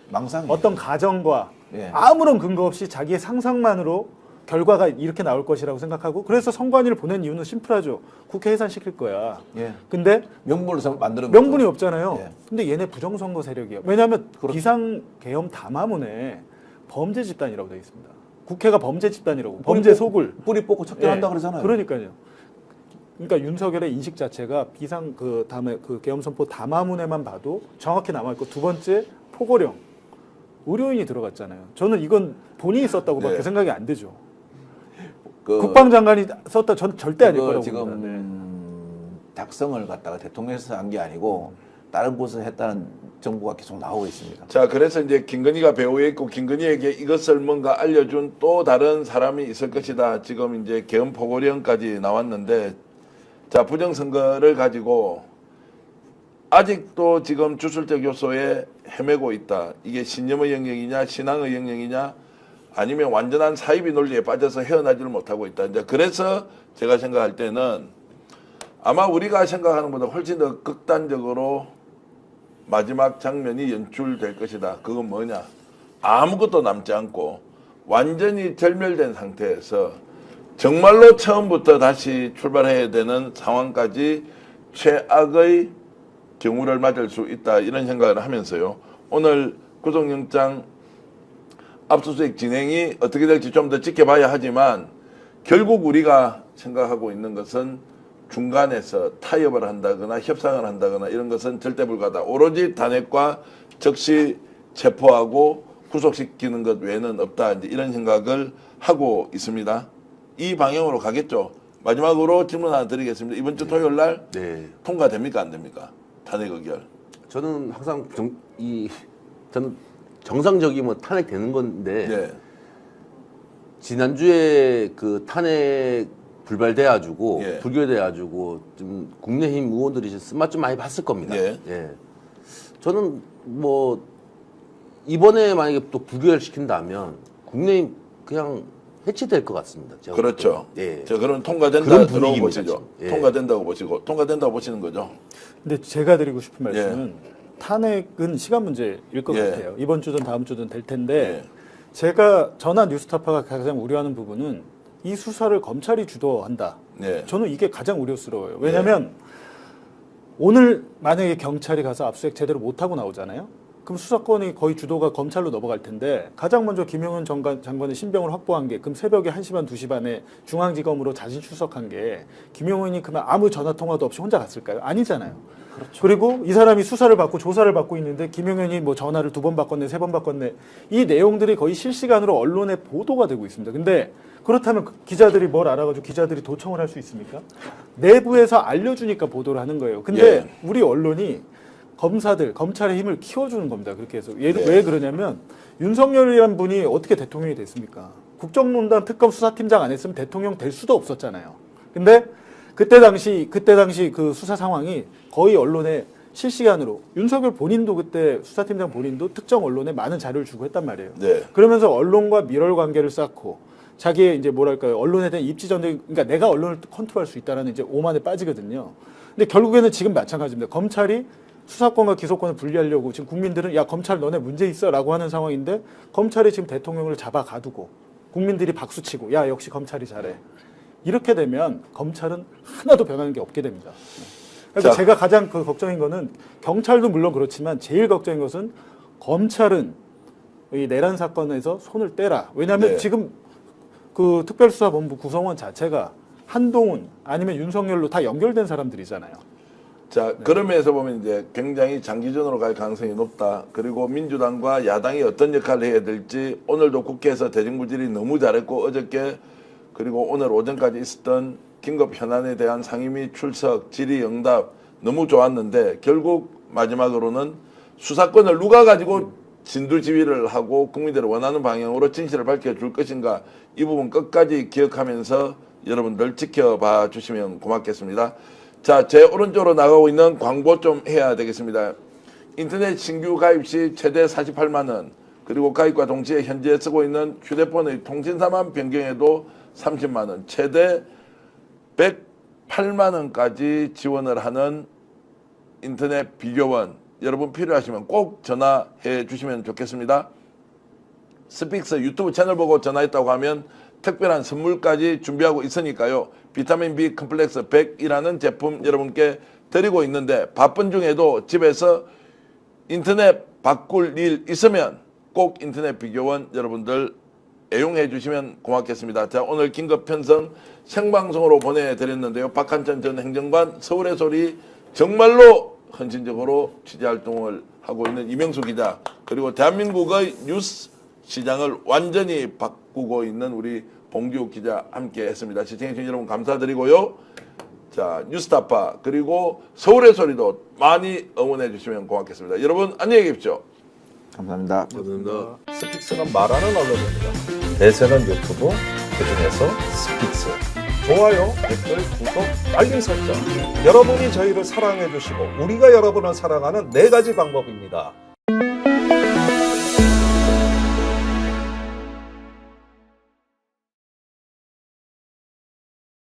망상이 어떤 가정과 예. 아무런 근거 없이 자기의 상상만으로 결과가 이렇게 나올 것이라고 생각하고 그래서 선관위를 보낸 이유는 심플하죠. 국회 해산시킬 거야. 예. 근데 명분을 만드는 명분이 거죠. 없잖아요. 예. 근데 얘네 부정선거 세력이야. 왜냐하면 그렇죠. 비상계엄 담화문에 범죄 집단이라고 되어 있습니다. 국회가 범죄 집단이라고. 범죄 속을. 뿌리 뽑고 척결한다 예. 그러잖아요. 그러니까요. 그러니까 윤석열의 인식 자체가 비상 그 다음에 그 계엄 선포 담화문에만 봐도 정확히 남아 있고 두 번째 포고령 의료인이 들어갔잖아요. 저는 이건 본인이 썼다고밖에 네. 생각이 안 되죠. 그 국방장관이 썼다 전 절대 아닐 거라고 지금 봅니다. 네. 작성을 갖다가 대통령에서 한 게 아니고 다른 곳에서 했다는 정보가 계속 나오고 있습니다. 자, 그래서 이제 김건희가 배후에 있고 김건희에게 이것을 뭔가 알려준 또 다른 사람이 있을 것이다. 지금 이제 계엄 포고령까지 나왔는데, 자, 부정선거를 가지고 아직도 지금 주술적 요소에 헤매고 있다. 이게 신념의 영역이냐, 신앙의 영역이냐, 아니면 완전한 사이비 논리에 빠져서 헤어나지를 못하고 있다. 이제 그래서 제가 생각할 때는 아마 우리가 생각하는 것보다 훨씬 더 극단적으로 마지막 장면이 연출될 것이다. 그건 뭐냐? 아무것도 남지 않고 완전히 절멸된 상태에서 정말로 처음부터 다시 출발해야 되는 상황까지 최악의 경우를 맞을 수 있다. 이런 생각을 하면서요. 오늘 구속영장 압수수색 진행이 어떻게 될지 좀 더 지켜봐야 하지만 결국 우리가 생각하고 있는 것은 중간에서 타협을 한다거나 협상을 한다거나 이런 것은 절대 불가다. 오로지 탄핵과 즉시 체포하고 구속시키는 것 외에는 없다. 이제 이런 생각을 하고 있습니다. 이 방향으로 가겠죠. 마지막으로 질문 하나 드리겠습니다. 이번 주 토요일 날 네. 통과됩니까? 안 됩니까? 탄핵 의결. 저는 항상 저는 정상적이면 탄핵되는 건데 네. 지난주에 그 탄핵 불발돼가지고 예. 불결돼가지고 좀 국민의힘 의원들이 이제 쓴맛 좀 많이 봤을 겁니다. 예. 예. 저는 뭐 이번에 만약에 또 불결시킨다면 국민의힘 그냥 해체될 것 같습니다. 제가 그렇죠. 예. 자, 그럼 통과된다 그런 들어 분위기입니다, 보시죠. 지금. 예. 통과된다고 보시고 통과된다고 보시는 거죠. 근데 제가 드리고 싶은 말씀은 탄핵은 시간 문제일 것 예. 같아요. 이번 주든 다음 주든 될 텐데 예. 제가 저나 뉴스타파가 가장 우려하는 부분은 이 수사를 검찰이 주도한다. 네. 저는 이게 가장 우려스러워요. 왜냐하면 오늘 만약에 경찰이 가서 압수수색 제대로 못하고 나오잖아요. 그럼 수사권이 거의 주도가 검찰로 넘어갈 텐데 가장 먼저 김용현 장관의 신병을 확보한 게 그럼 새벽에 1시 반, 2시 반에 중앙지검으로 자진 출석한 게 김용현이 그러면 아무 전화통화도 없이 혼자 갔을까요? 아니잖아요. 그렇죠. 그리고 이 사람이 수사를 받고 조사를 받고 있는데 김용현이 뭐 전화를 2번 바꿨네, 3번 바꿨네. 이 내용들이 거의 실시간으로 언론에 보도가 되고 있습니다. 근데 그렇다면 기자들이 뭘 알아가지고 기자들이 도청을 할 수 있습니까? 내부에서 알려주니까 보도를 하는 거예요. 근데 우리 언론이 검사들, 검찰의 힘을 키워주는 겁니다. 그렇게 해서. 왜 그러냐면 윤석열이란 분이 어떻게 대통령이 됐습니까? 국정농단 특검 수사팀장 안 했으면 대통령 될 수도 없었잖아요. 근데 그때 당시 그 수사 상황이 거의 언론에 실시간으로 윤석열 본인도 그때 수사팀장 본인도 특정 언론에 많은 자료를 주고 했단 말이에요. 네. 그러면서 언론과 밀월 관계를 쌓고 자기의 이제 뭐랄까요 언론에 대한 입지 전쟁, 그러니까 내가 언론을 컨트롤할 수 있다라는 이제 오만에 빠지거든요. 근데 결국에는 지금 마찬가지입니다. 검찰이 수사권과 기소권을 분리하려고 지금 국민들은 야 검찰 너네 문제 있어라고 하는 상황인데 검찰이 지금 대통령을 잡아 가두고 국민들이 박수치고 야 역시 검찰이 잘해. 이렇게 되면 검찰은 하나도 변하는 게 없게 됩니다. 그래서 제가 가장 그 걱정인 거는 경찰도 물론 그렇지만 제일 걱정인 것은 검찰은 이 내란 사건에서 손을 떼라. 왜냐하면 네. 지금 그 특별수사본부 구성원 자체가 한동훈 아니면 윤석열로 다 연결된 사람들이잖아요. 자, 그런 면에서 보면 이제 굉장히 장기전으로 갈 가능성이 높다. 그리고 민주당과 야당이 어떤 역할을 해야 될지 오늘도 국회에서 대정부질이 너무 잘했고 어저께 그리고 오늘 오전까지 있었던 긴급 현안에 대한 상임위 출석, 질의응답 너무 좋았는데 결국 마지막으로는 수사권을 누가 가지고 진두지휘를 하고 국민들이 원하는 방향으로 진실을 밝혀줄 것인가 이 부분 끝까지 기억하면서 여러분들 지켜봐 주시면 고맙겠습니다. 자, 제 오른쪽으로 나가고 있는 광고 좀 해야 되겠습니다. 인터넷 신규 가입 시 최대 48만 원 그리고 가입과 동시에 현재 쓰고 있는 휴대폰의 통신사만 변경해도 30만 원 최대 108만 원까지 지원을 하는 인터넷 비교원 여러분 필요하시면 꼭 전화해 주시면 좋겠습니다. 스픽스 유튜브 채널 보고 전화했다고 하면 특별한 선물까지 준비하고 있으니까요. 비타민 B 컴플렉스 100이라는 제품 여러분께 드리고 있는데 바쁜 중에도 집에서 인터넷 바꿀 일 있으면 꼭 인터넷 비교원 여러분들 애용해 주시면 고맙겠습니다. 자, 오늘 긴급 편성 생방송으로 보내드렸는데요. 박한천 전 행정관 서울의 소리 정말로 헌신적으로 취재활동을 하고 있는 이명수 기자 그리고 대한민국의 뉴스 시장을 완전히 바꾸고 있는 우리 봉기욱 기자 함께 했습니다. 시청해주신 여러분 감사드리고요. 자, 뉴스타파 그리고 서울의 소리도 많이 응원해 주시면 고맙겠습니다. 여러분 안녕히 계십시오. 감사합니다. 감사합니다. 스픽스는 말하는 언론입니다. 대세는 유튜브, 그중에서 스픽스. 좋아요, 댓글, 구독, 알림 설정. 여러분이 저희를 사랑해 주시고 우리가 여러분을 사랑하는 4가지 방법입니다.